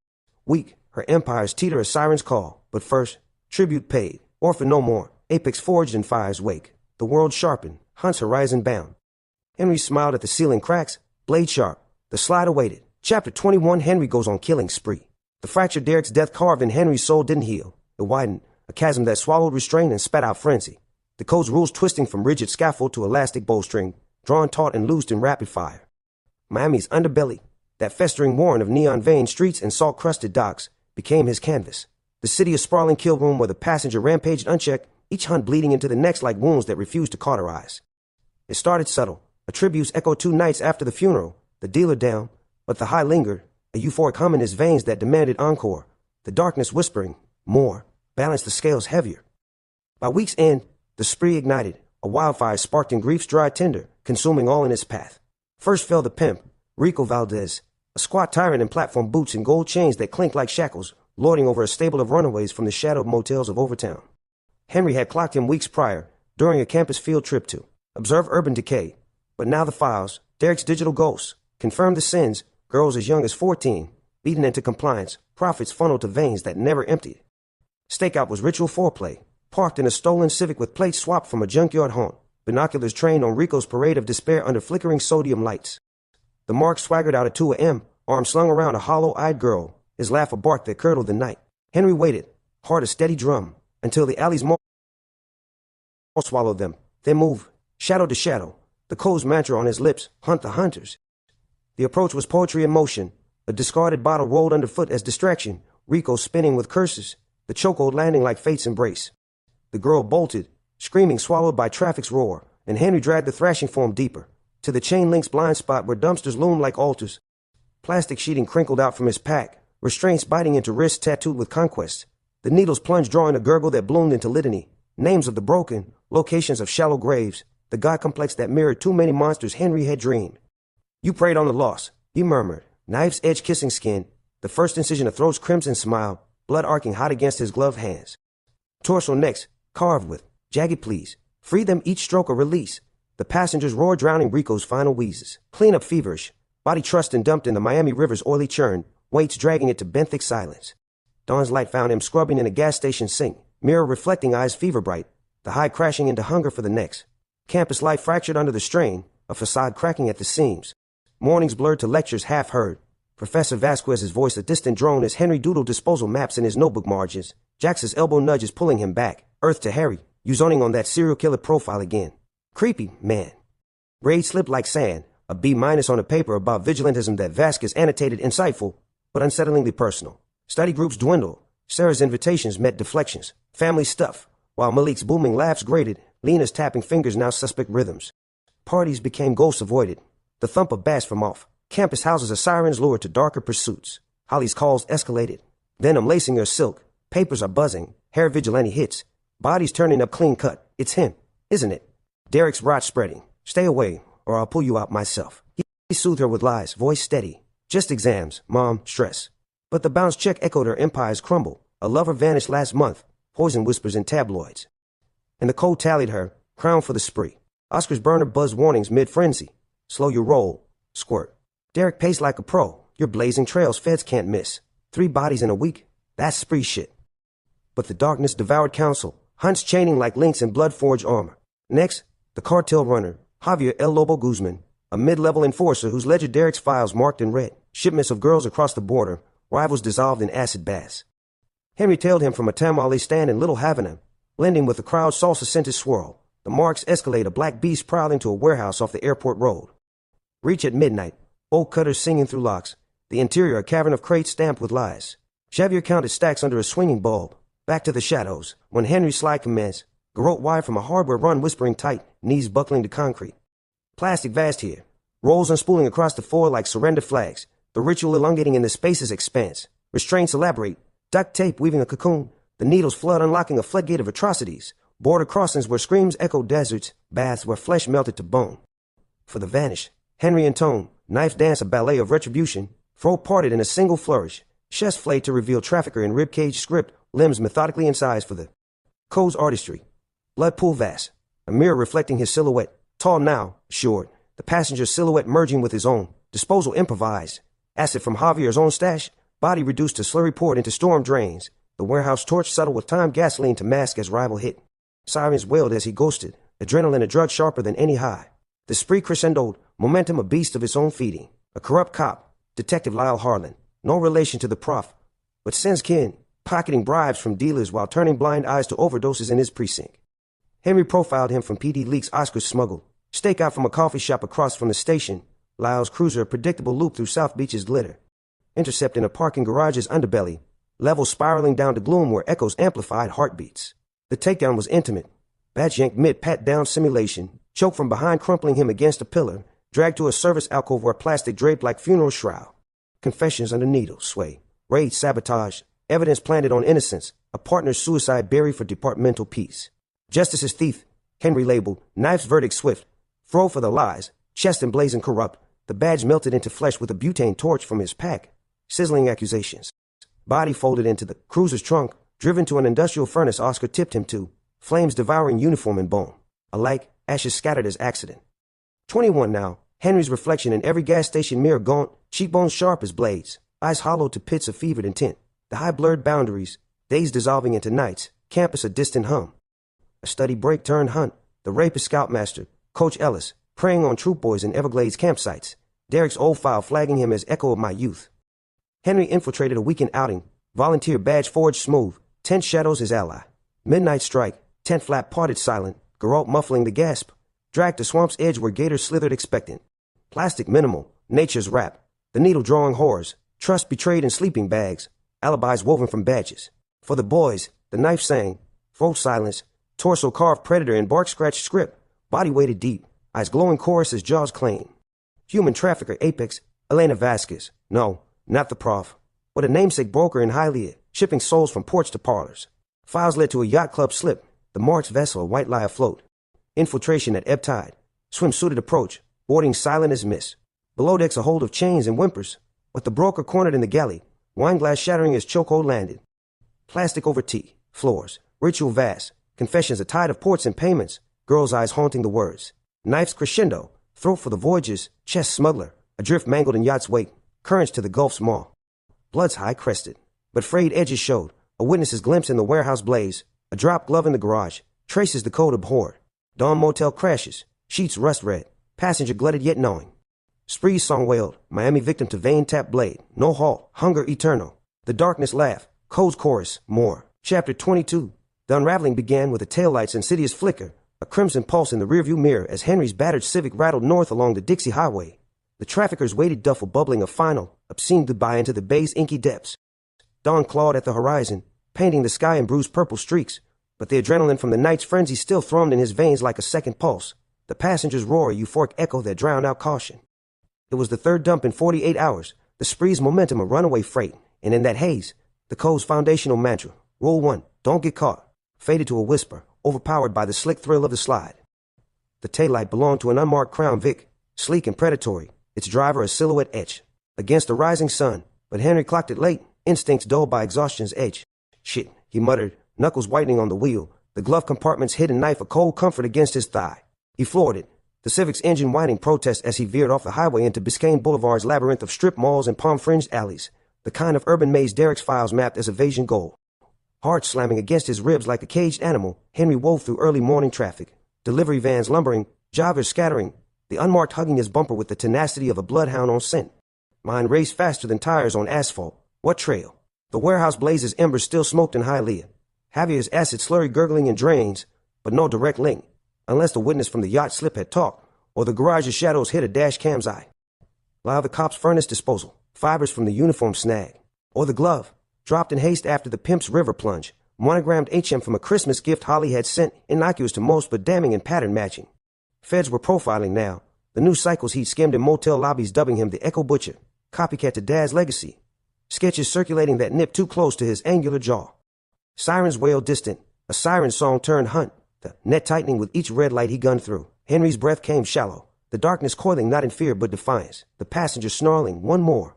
Weak, her empires teeter a siren's call, but first, tribute paid. Orphan no more. Apex forged in fire's wake. The world sharpened, Hunt's horizon bound. Henry smiled at the ceiling cracks, blade sharp. The slide awaited. Chapter 21, Henry goes on killing spree. The fracture Derek's death carved in Henry's soul didn't heal. It widened, a chasm that swallowed restraint and spat out frenzy. The code's rules twisting from rigid scaffold to elastic bowstring, drawn taut and loosed in rapid fire. Miami's underbelly, that festering warren of neon-veined streets and salt-crusted docks, became his canvas. The city a sprawling kill room where the passenger rampaged unchecked, each hunt bleeding into the next like wounds that refused to cauterize. It started subtle. A tribute's echoed 2 nights after the funeral, the dealer down, but the high lingered, a euphoric hum in his veins that demanded encore. The darkness whispering, more, balanced the scales heavier. By week's end, the spree ignited, a wildfire sparked in grief's dry tinder, consuming all in its path. First fell the pimp, Rico Valdez, a squat tyrant in platform boots and gold chains that clinked like shackles, lording over a stable of runaways from the shadowed motels of Overtown. Henry had clocked him weeks prior, during a campus field trip to observe urban decay. But now the files, Derek's digital ghosts, confirmed the sins, girls as young as 14, beaten into compliance, profits funneled to veins that never emptied. Stakeout was ritual foreplay, parked in a stolen Civic with plates swapped from a junkyard haunt, binoculars trained on Rico's parade of despair under flickering sodium lights. The mark swaggered out at 2 a.m., arms slung around a hollow-eyed girl, his laugh a bark that curdled the night. Henry waited, heart a steady drum, until the alley's maw swallowed them, then moved, shadow to shadow, the code's mantra on his lips, hunt the hunters. The approach was poetry in motion, a discarded bottle rolled underfoot as distraction, Rico spinning with curses, the chokehold landing like fate's embrace. The girl bolted, screaming swallowed by traffic's roar, and Henry dragged the thrashing form deeper, to the chain link's blind spot where dumpsters loomed like altars. Plastic sheeting crinkled out from his pack, restraints biting into wrists tattooed with conquest. The needles plunged, drawing a gurgle that bloomed into litany. Names of the broken, locations of shallow graves, the god complex that mirrored too many monsters Henry had dreamed. You preyed on the lost, he murmured, knife's edge kissing skin, the first incision a throat's crimson smile, blood arcing hot against his gloved hands. Torso necks, carved with jagged pleas. Free them, each stroke a release. The passengers roared, drowning Rico's final wheezes. Clean up feverish, body trussed and dumped in the Miami River's oily churn, weights dragging it to benthic silence. Dawn's light found him scrubbing in a gas station sink, mirror reflecting eyes fever bright, the high crashing into hunger for the next. Campus life fractured under the strain, a facade cracking at the seams. Mornings blurred to lectures half heard. Professor Vasquez's voice a distant drone as Henry doodled disposal maps in his notebook margins. Jax's elbow nudges pulling him back. Earth to Harry, you zoning on that serial killer profile again. Creepy, man. Grades slipped like sand, a B- on a paper about vigilantism that Vasquez annotated insightful, but unsettlingly personal. Study groups dwindled. Sarah's invitations met deflections. Family stuff, while Malik's booming laughs grated, Lena's tapping fingers now suspect rhythms. Parties became ghosts avoided. The thump of bass from off. Campus houses a siren's lure to darker pursuits. Holly's calls escalated. Venom lacing her silk. Papers are buzzing. Hair vigilante hits. Bodies turning up clean cut. It's him, isn't it? Derek's rot spreading. Stay away, or I'll pull you out myself. He soothed her with lies, voice steady. Just exams, Mom, stress. But the bounce check echoed her empire's crumble. A lover vanished last month. Poison whispers in tabloids. And the code tallied her, crowned for the spree. Oscar's burner buzzed warnings mid-frenzy. Slow your roll. Squirt. Derek paced like a pro. You're blazing trails feds can't miss. 3 bodies in a week. That's spree shit. But the darkness devoured counsel. Hunts chaining like links in blood-forged armor. Next, the cartel runner, Javier El Lobo Guzman, a mid-level enforcer whose ledger Derek's files marked in red. Shipments of girls across the border. Rivals dissolved in acid baths. Henry tailed him from a tamale stand in Little Havana, blending with the crowd's salsa-scented swirl. The marks escalate, a black beast prowling to a warehouse off the airport road. Reach at midnight. Old cutters singing through locks. The interior a cavern of crates stamped with lies. Xavier counted stacks under a swinging bulb. Back to the shadows. When Henry's slide commenced, garrote wire from a hardware run whispering tight, knees buckling to concrete. Plastic vast here. Rolls unspooling across the floor like surrender flags. The ritual elongating in the space's expanse. Restraints elaborate. Duct tape weaving a cocoon. The needles flood, unlocking a floodgate of atrocities. Border crossings where screams echoed deserts. Baths where flesh melted to bone. For the vanished, Henry intoned. Knife dance, a ballet of retribution. Throat parted in a single flourish. Chest flayed to reveal trafficker in ribcage script. Limbs methodically incised for the code's artistry. Blood pool vast. A mirror reflecting his silhouette. Tall now, assured. The passenger's silhouette merging with his own. Disposal improvised. Acid from Javier's own stash. Body reduced to slurry poured into storm drains. The warehouse torch settled with time gasoline to mask as rival hit. Sirens wailed as he ghosted. Adrenaline a drug sharper than any high. The spree crescendoed. Momentum a beast of its own feeding. A corrupt cop. Detective Lyle Harlan. No relation to the prof, but sins kin. Pocketing bribes from dealers while turning blind eyes to overdoses in his precinct. Henry profiled him from PD leaks Oscar smuggled. Stakeout from a coffee shop across from the station. Lyle's cruiser a predictable loop through South Beach's glitter. Intercept in a parking garage's underbelly. Levels spiraling down to gloom where echoes amplified heartbeats. The takedown was intimate. Batch yanked mid-pat-down simulation. Choked from behind, crumpling him against a pillar. Dragged to a service alcove where plastic draped like funeral shroud. Confessions under needles sway. Raid sabotage. Evidence planted on innocence. A partner's suicide buried for departmental peace. Justice's thief. Henry labeled. Knife's verdict swift. Throw for the lies. Chest emblazoned corrupt. The badge melted into flesh with a butane torch from his pack. Sizzling accusations. Body folded into the cruiser's trunk. Driven to an industrial furnace Oscar tipped him to. Flames devouring uniform and bone. Alike, ashes scattered as accident. 21 now. Henry's reflection in every gas station mirror gaunt. Cheekbones sharp as blades. Eyes hollowed to pits of fevered intent. The high blurred boundaries. Days dissolving into nights. Campus a distant hum. A study break turned hunt. The rapist scoutmaster. Coach Ellis. Preying on troop boys in Everglades campsites. Derek's old file flagging him as echo of my youth. Henry infiltrated a weekend outing. Volunteer badge forged smooth. Tent shadows his ally. Midnight strike. Tent flap parted silent. Garrote muffling the gasp. Dragged to swamp's edge where gators slithered expectant. Plastic minimal. Nature's rap. The needle drawing horrors. Trust betrayed in sleeping bags. Alibis woven from badges. For the boys, the knife sang. Throat silence. Torso carved predator in bark scratched script. Body weighted deep. Eyes glowing chorus as jaws claim. Human trafficker apex. Elena Vasquez. No, not the prof, but a namesake broker in Hialeah, shipping souls from ports to parlors. Files led to a yacht club slip, the March vessel, a white lie afloat. Infiltration at ebb tide. Swimsuited approach, boarding silent as mist. Below decks a hold of chains and whimpers, with the broker cornered in the galley, wine glass shattering as chokehold landed. Plastic over tea, floors, ritual vast, confessions a tide of ports and payments, girls' eyes haunting the words. Knives crescendo, throat for the voyages, chest smuggler, adrift mangled in yacht's wake, currents to the Gulf's maw. Blood's high crested, but frayed edges showed, a witness's glimpse in the warehouse blaze, a dropped glove in the garage, traces the code abhorred. Dawn motel crashes, sheets rust red, passenger glutted yet knowing. Spree's song wailed, Miami victim to vein tap blade, no halt, hunger eternal. The darkness laugh, code's chorus, more. Chapter 22. The unraveling began with a taillight's insidious flicker, a crimson pulse in the rearview mirror as Henry's battered Civic rattled north along the Dixie Highway. The traffickers waited duffel bubbling a final, obscene goodbye into the bay's inky depths. Dawn clawed at the horizon, painting the sky in bruised purple streaks, but the adrenaline from the night's frenzy still thrummed in his veins like a second pulse. The passengers' roar, a euphoric echo that drowned out caution. It was the third dump in 48 hours, the Spree's momentum of runaway freight, and in that haze, the code's foundational mantra, Rule 1, don't get caught, faded to a whisper, overpowered by the slick thrill of the slide. The taillight belonged to an unmarked Crown Vic, sleek and predatory, its driver a silhouette etched against the rising sun, but Henry clocked it late, instincts dulled by exhaustion's edge. Shit, he muttered, knuckles whitening on the wheel, the glove compartment's hidden knife a cold comfort against his thigh. He floored it, the Civic's engine whining protest as he veered off the highway into Biscayne Boulevard's labyrinth of strip malls and palm-fringed alleys, the kind of urban maze Derek's files mapped as evasion goal. Heart slamming against his ribs like a caged animal, Henry wove through early morning traffic, delivery vans lumbering, joggers scattering, the unmarked hugging his bumper with the tenacity of a bloodhound on scent. Mine raced faster than tires on asphalt. What trail? The warehouse blazes embers still smoked in Hialeah. Javier's acid slurry gurgling in drains, but no direct link, unless the witness from the yacht slip had talked, or the garage's shadows hit a dash cam's eye. While the cop's furnace disposal, fibers from the uniform snag, or the glove, dropped in haste after the pimp's river plunge, monogrammed HM from a Christmas gift Holly had sent, innocuous to most but damning in pattern matching. Feds were profiling now, the news cycles he'd skimmed in motel lobbies dubbing him the Echo Butcher, copycat to Dad's legacy. Sketches circulating that nipped too close to his angular jaw. Sirens wailed distant, a siren song turned hunt, the net tightening with each red light he gunned through. Henry's breath came shallow, the darkness coiling not in fear but defiance, the passenger snarling, one more.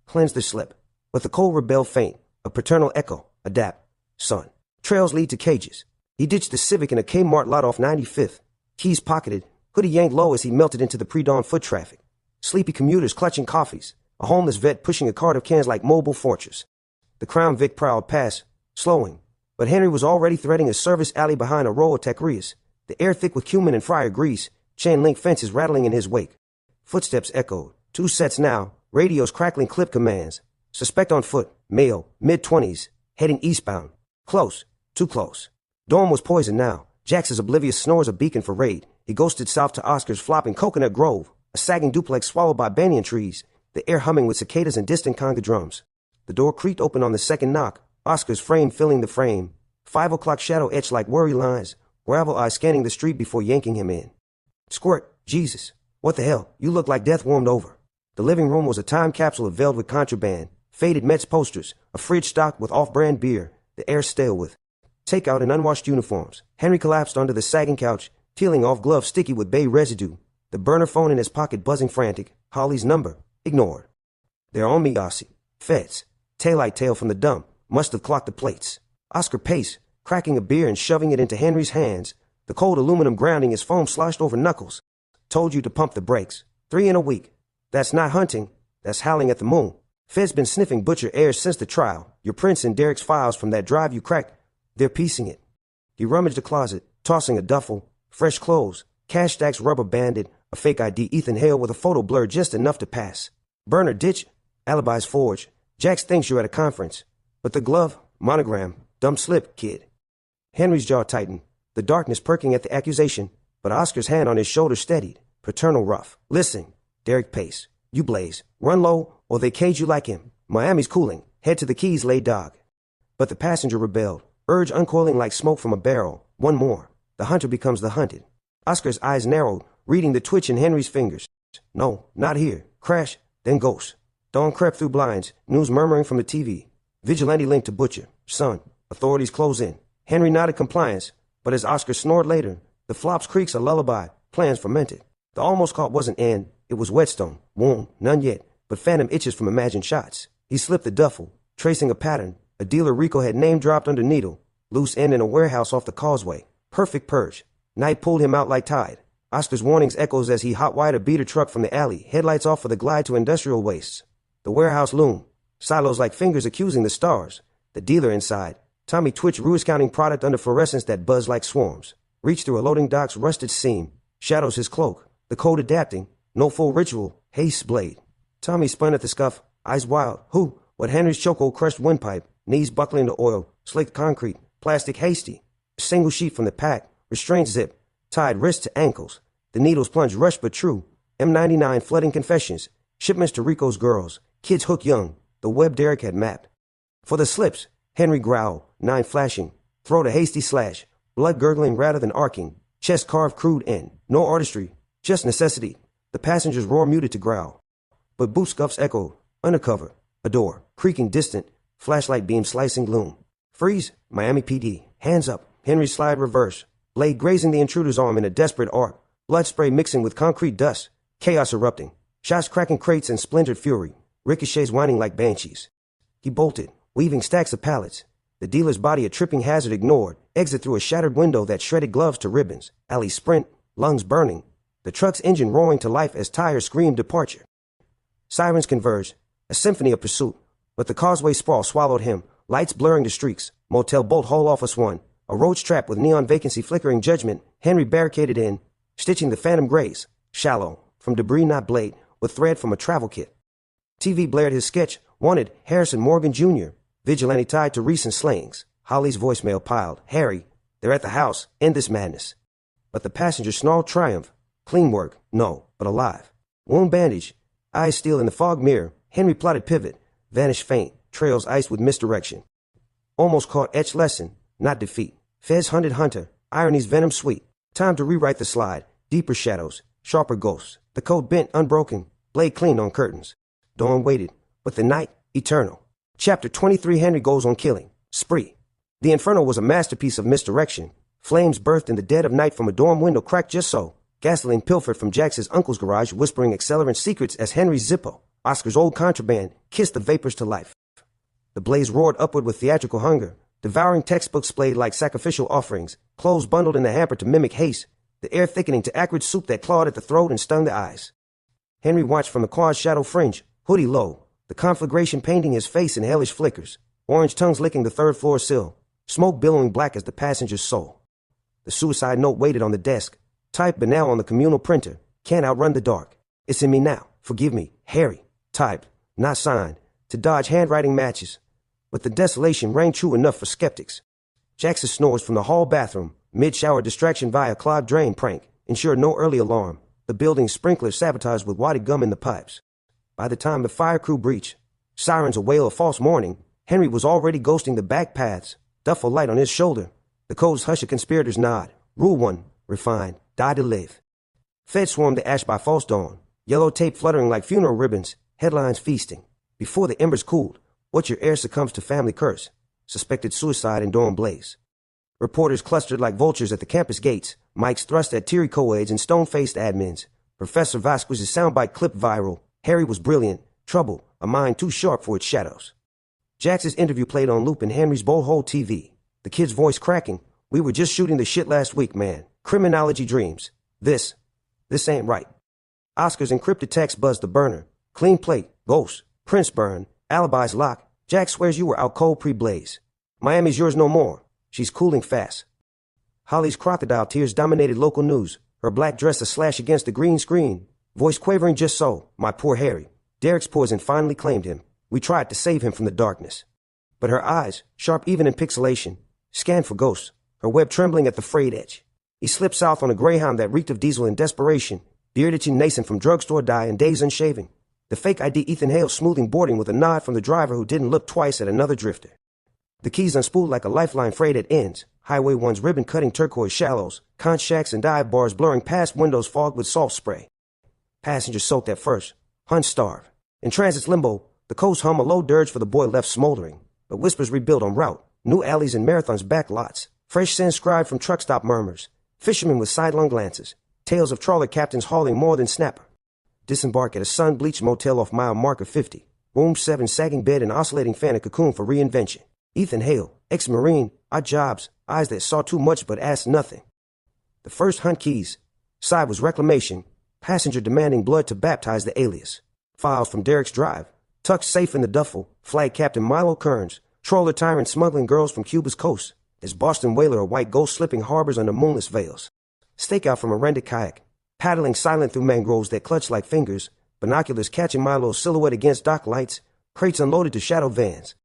Cleanse the slip, but the cold rebelled faint, a paternal echo, adapt, son. Trails lead to cages. He ditched the Civic in a Kmart lot off 95th, keys pocketed, hoodie yanked low as he melted into the pre-dawn foot traffic. Sleepy commuters clutching coffees, a homeless vet pushing a cart of cans like mobile fortress. The Crown Vic prowled past, slowing, but Henry was already threading a service alley behind a row of taquerias, the air thick with cumin and fryer grease, chain-link fences rattling in his wake. Footsteps echoed, 2 sets now, radios crackling clip commands. Suspect on foot, male, mid-20s, heading eastbound. Close, too close. Dawn was poisoned now. Jax's oblivious snores a beacon for raid. He ghosted south to Oscar's flopping Coconut Grove, a sagging duplex swallowed by banyan trees, the air humming with cicadas and distant conga drums. The door creaked open on the second knock, Oscar's frame filling the frame. 5 o'clock shadow etched like worry lines, gravel eyes scanning the street before yanking him in. Squirt, Jesus, what the hell, you look like death warmed over. The living room was a time capsule of velvet contraband, faded Mets posters, a fridge stocked with off-brand beer, the air stale with takeout and unwashed uniforms. Henry collapsed onto the sagging couch, peeling off gloves sticky with bay residue, the burner phone in his pocket buzzing frantic, Holly's number, ignored. They're on me, Ossie. Feds. Taillight tail from the dump, must have clocked the plates. Oscar paced, cracking a beer and shoving it into Henry's hands, the cold aluminum grounding his foam sloshed over knuckles. Told you to pump the brakes. 3 in a week. That's not hunting, that's howling at the moon. Fed's been sniffing Butcher airs since the trial. Your prints and Derek's files from that drive you cracked, they're piecing it. He rummaged the closet, tossing a duffel, fresh clothes, cash stacks rubber banded, a fake ID Ethan Hale with a photo blurred just enough to pass. Burner ditch, alibis forged. Jax thinks you're at a conference. But the glove, monogram, dumb slip, kid. Henry's jaw tightened, the darkness perking at the accusation, but Oscar's hand on his shoulder steadied, paternal rough. Listen, Derek Pace, you blaze. Run low, or they cage you like him. Miami's cooling. Head to the Keys, lay dog. But the passenger rebelled, urge uncoiling like smoke from a barrel. One more. The hunter becomes the hunted. Oscar's eyes narrowed, reading the twitch in Henry's fingers. No, not here. Crash. Then ghosts. Dawn crept through blinds, news murmuring from the TV. Vigilante linked to Butcher. Son. Authorities close in. Henry nodded compliance, but as Oscar snored later, the flops creaks a lullaby, plans fermented. The almost caught wasn't in, it was Whetstone. Wound, none yet, but phantom itches from imagined shots. He slipped the duffel, tracing a pattern. A dealer Rico had name-dropped under needle. Loose end in a warehouse off the causeway. Perfect purge. Night pulled him out like tide. Oscar's warnings echoes as he hot-wired a beater truck from the alley, headlights off for the glide to industrial wastes. The warehouse loomed, silos like fingers accusing the stars. The dealer inside. Tommy twitched Ruiz-counting product under fluorescence that buzzed like swarms. Reached through a loading dock's rusted seam. Shadows his cloak. The code adapting. No full ritual. Haste blade. Tommy spun at the scuff, eyes wild. Who? What Henry's chokehold crushed windpipe. Knees buckling to oil. Slicked concrete. Plastic hasty. A single sheet from the pack. Restraint zip. Tied wrist to ankles. The needles plunged rush but true. M99 flooding confessions. Shipments to Rico's girls. Kids hook young. The web Derek had mapped. For the slips, Henry growled, 9 flashing. Throat a hasty slash. Blood gurgling rather than arcing. Chest carved crude in. No artistry. Just necessity. The passenger's roar muted to growl. But boot scuffs echoed. Undercover. A door. Creaking distant. Flashlight beam slicing gloom. Freeze. Miami PD. Hands up. Henry slide reverse. Blade grazing the intruder's arm in a desperate arc. Blood spray mixing with concrete dust. Chaos erupting. Shots cracking crates in splintered fury. Ricochets whining like banshees. He bolted, weaving stacks of pallets. The dealer's body a tripping hazard ignored. Exit through a shattered window that shredded gloves to ribbons. Alley sprint, lungs burning. The truck's engine roaring to life as tires screamed departure. Sirens converged, a symphony of pursuit. But the causeway sprawl swallowed him, lights blurring the streaks. Motel bolt hole office one. A roach trap with neon vacancy flickering judgment. Henry barricaded in, stitching the phantom grays. Shallow, from debris not blade, with thread from a travel kit. TV blared his sketch, wanted Harrison Morgan Jr., vigilante tied to recent slayings. Holly's voicemail piled. Harry, they're at the house. End this madness. But the passenger snarled triumph. Clean work. No, but alive. Wound bandage. Eyes still in the fog mirror. Henry plotted pivot. Vanished faint. Trails iced with misdirection. Almost caught etched lesson. Not defeat. Fez hunted hunter. Irony's venom sweet. Time to rewrite the slide. Deeper shadows. Sharper ghosts. The code bent unbroken. Blade cleaned on curtains. Dawn waited, but the night, eternal. Chapter 23. Henry goes on killing. Spree. The Inferno was a masterpiece of misdirection. Flames birthed in the dead of night from a dorm window cracked just so. Gasoline pilfered from Jax's uncle's garage, whispering accelerant secrets as Henry's Zippo, Oscar's old contraband, kissed the vapors to life. The blaze roared upward with theatrical hunger, devouring textbooks splayed like sacrificial offerings, clothes bundled in the hamper to mimic haste, the air thickening to acrid soup that clawed at the throat and stung the eyes. Henry watched from the car's shadow fringe, hoodie low, the conflagration painting his face in hellish flickers, orange tongues licking the third-floor sill, smoke billowing black as the passenger's soul. The suicide note waited on the desk, typed but now on the communal printer. Can't outrun the dark. It's in me now. Forgive me. Harry. Typed, not signed, to dodge handwriting matches. But the desolation rang true enough for skeptics. Jackson snores from the hall bathroom, mid-shower distraction via clogged drain prank, ensured no early alarm. The building's sprinklers sabotaged with wadded gum in the pipes. By the time the fire crew breached, sirens a wail of false mourning, Henry was already ghosting the back paths, duffel light on his shoulder. The code's hush a conspirator's nod. Rule 1, refined, die to live. Feds swarmed the ash by false dawn, yellow tape fluttering like funeral ribbons, headlines feasting. Before the embers cooled, what your heir succumbs to family curse, suspected suicide in dorm blaze. Reporters clustered like vultures at the campus gates, mics thrust at teary co-aids and stone-faced admins. Professor Vasquez's soundbite clipped viral. Harry was brilliant, trouble, a mind too sharp for its shadows. Jax's interview played on loop in Henry's bowl-hole TV. The kid's voice cracking. We were just shooting the shit last week, man. Criminology dreams. This ain't right. Oscar's encrypted text buzzed the burner. Clean plate, ghost, Prince burn, alibis lock. Jax swears you were out cold pre-blaze. Miami's yours no more. She's cooling fast. Holly's crocodile tears dominated local news. Her black dress a slash against the green screen. Voice quavering just so. My poor Harry. Derek's poison finally claimed him. We tried to save him from the darkness. But her eyes, sharp even in pixelation, scanned for ghosts, her web trembling at the frayed edge. He slipped south on a Greyhound that reeked of diesel in desperation, beard itching nascent from drugstore dye and days unshaven. The fake ID Ethan Hale smoothing boarding with a nod from the driver who didn't look twice at another drifter. The keys unspooled like a lifeline frayed at ends. Highway 1's ribbon-cutting turquoise shallows, conch shacks and dive bars blurring past windows fogged with soft spray. Passengers soaked at first, hunched starved. In transit's limbo, the coast hum a low dirge for the boy left smoldering, but whispers rebuild en route, new alleys and marathons back lots, fresh sin scribed from truck stop murmurs, fishermen with sidelong glances, tales of trawler captains hauling more than snapper. Disembark at a sun-bleached motel off mile marker 50, room 7 sagging bed and oscillating fan of cocoon for reinvention. Ethan Hale, ex-Marine, odd jobs, eyes that saw too much but asked nothing. The first hunt keys. Side was reclamation, passenger demanding blood to baptize the alias. Files from Derek's drive, tucked safe in the duffel, flag captain Milo Kearns, trawler tyrant smuggling girls from Cuba's coast, as Boston whaler a white ghost slipping harbors under moonless veils. Stakeout from a rented kayak, paddling silent through mangroves that clutch like fingers, binoculars catching Milo's silhouette against dock lights, crates unloaded to shadow vans.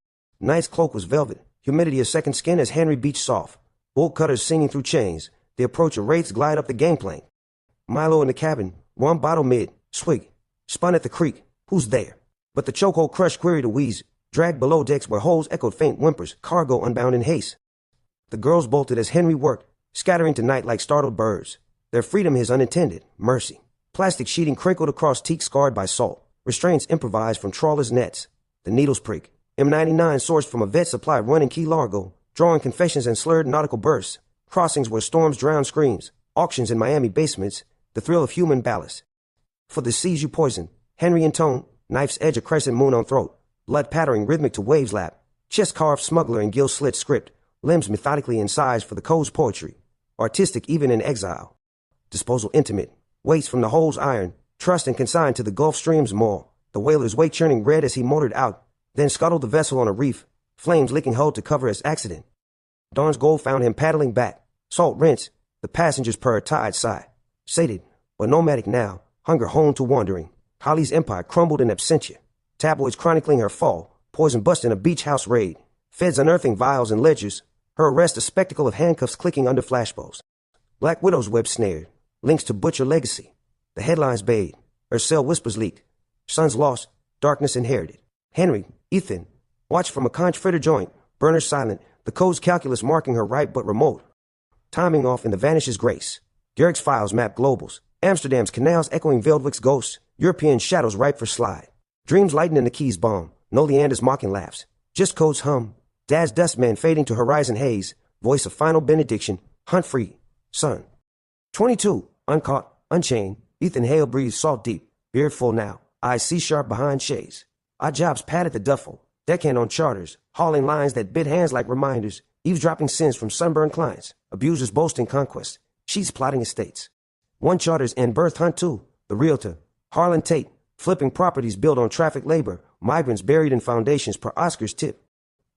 Night's cloak was velvet, humidity a second skin as Henry beached soft, bolt cutters singing through chains, the approach of wraiths glide up the gangplank. Milo in the cabin, one bottle mid, swig, spun at the creek, who's there? But the chokehold crushed query to wheeze, dragged below decks where holes echoed faint whimpers, cargo unbound in haste. The girls bolted as Henry worked, scattering to night like startled birds. Their freedom his unintended, mercy. Plastic sheeting crinkled across teak scarred by salt, restraints improvised from trawlers' nets. The needles prick, M99 sourced from a vet supply run in Key Largo, drawing confessions and slurred nautical bursts, crossings where storms drown screams, auctions in Miami basements, the thrill of human ballast. For the seas you poison, Henry intone, knife's edge a crescent moon on throat, blood pattering rhythmic to waves lap, chest carved smuggler in gill slit script, limbs methodically incised for the code's poetry, artistic even in exile. Disposal intimate, weights from the hole's iron, trussed and consigned to the Gulf Stream's maw, the whaler's wake churning red as he motored out, then scuttled the vessel on a reef, flames licking hull to cover his accident. Dawn's goal found him paddling back, salt rinse, the passengers purr tide sigh. Sated, but nomadic now, hunger honed to wandering. Holly's empire crumbled in absentia. Tabloids chronicling her fall, poison bust in a beach house raid. Feds unearthing vials and ledgers, her arrest a spectacle of handcuffs clicking under flashbulbs. Black Widow's web snared, links to butcher legacy. The headlines bayed, her cell whispers leaked. Sons lost, darkness inherited. Henry, Ethan, watched from a conch fritter joint, burner silent, the code's calculus marking her right but remote. Timing off in the vanishes grace. Derek's files map globals, Amsterdam's canals echoing Veldwick's ghosts, European shadows ripe for slide. Dreams lighten in the Keys bomb, no Leander's mocking laughs. Just code's hum, Dad's dustman fading to horizon haze, voice of final benediction, hunt free, son. 22, uncaught, unchained, Ethan Hale breathes salt deep, beard full now, eyes sea-sharp behind shades. Odd jobs padded the duffel, deckhand on charters, hauling lines that bit hands like reminders, eavesdropping sins from sunburned clients, abusers boasting conquest, sheets plotting estates. One charter's end birth hunt too, the realtor, Harlan Tate, flipping properties built on traffic labor, migrants buried in foundations per Oscar's tip.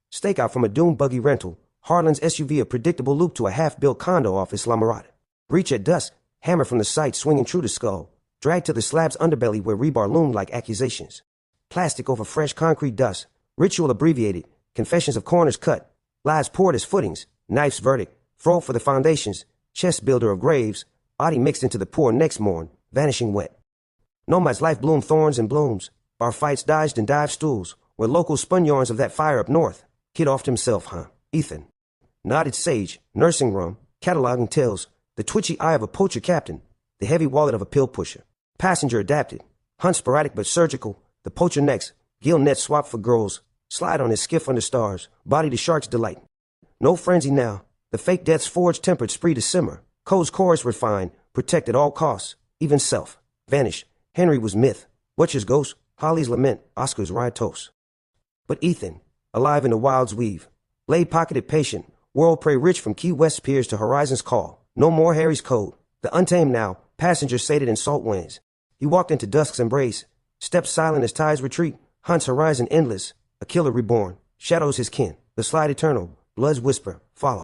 Stakeout from a doomed buggy rental, Harlan's SUV a predictable loop to a half-built condo off Islamorada. Breach at dusk, hammer from the site swinging true to skull, dragged to the slab's underbelly where rebar loomed like accusations. Plastic over fresh concrete dust, ritual abbreviated, confessions of corners cut, lives poured as footings, knife's verdict, fro for the foundations, chest builder of graves, body mixed into the poor next morn, vanishing wet. Nomad's life bloomed thorns and blooms, bar fights dodged and dived stools, where locals spun yarns of that fire up north. Kid offed himself, huh? Ethan. Nodded sage, nursing room, cataloging tales, the twitchy eye of a poacher captain, the heavy wallet of a pill pusher. Passenger adapted, hunt sporadic but surgical, the poacher next, gill net swapped for girls, slide on his skiff under stars, body to shark's delight. No frenzy now, the fake death's forged tempered spree to simmer, code's chorus refined, protect at all costs, even self, vanish. Henry was myth, Butcher's ghost, Holly's lament, Oscar's ride toast. But Ethan, alive in the wild's weave, blade pocketed patient, world prey rich from Key West piers to horizon's call, no more Harry's code, the untamed now, passenger sated in salt winds. He walked into dusk's embrace, stepped silent as tides retreat, hunts horizon endless, a killer reborn, shadows his kin, the slide eternal, blood's whisper, follow.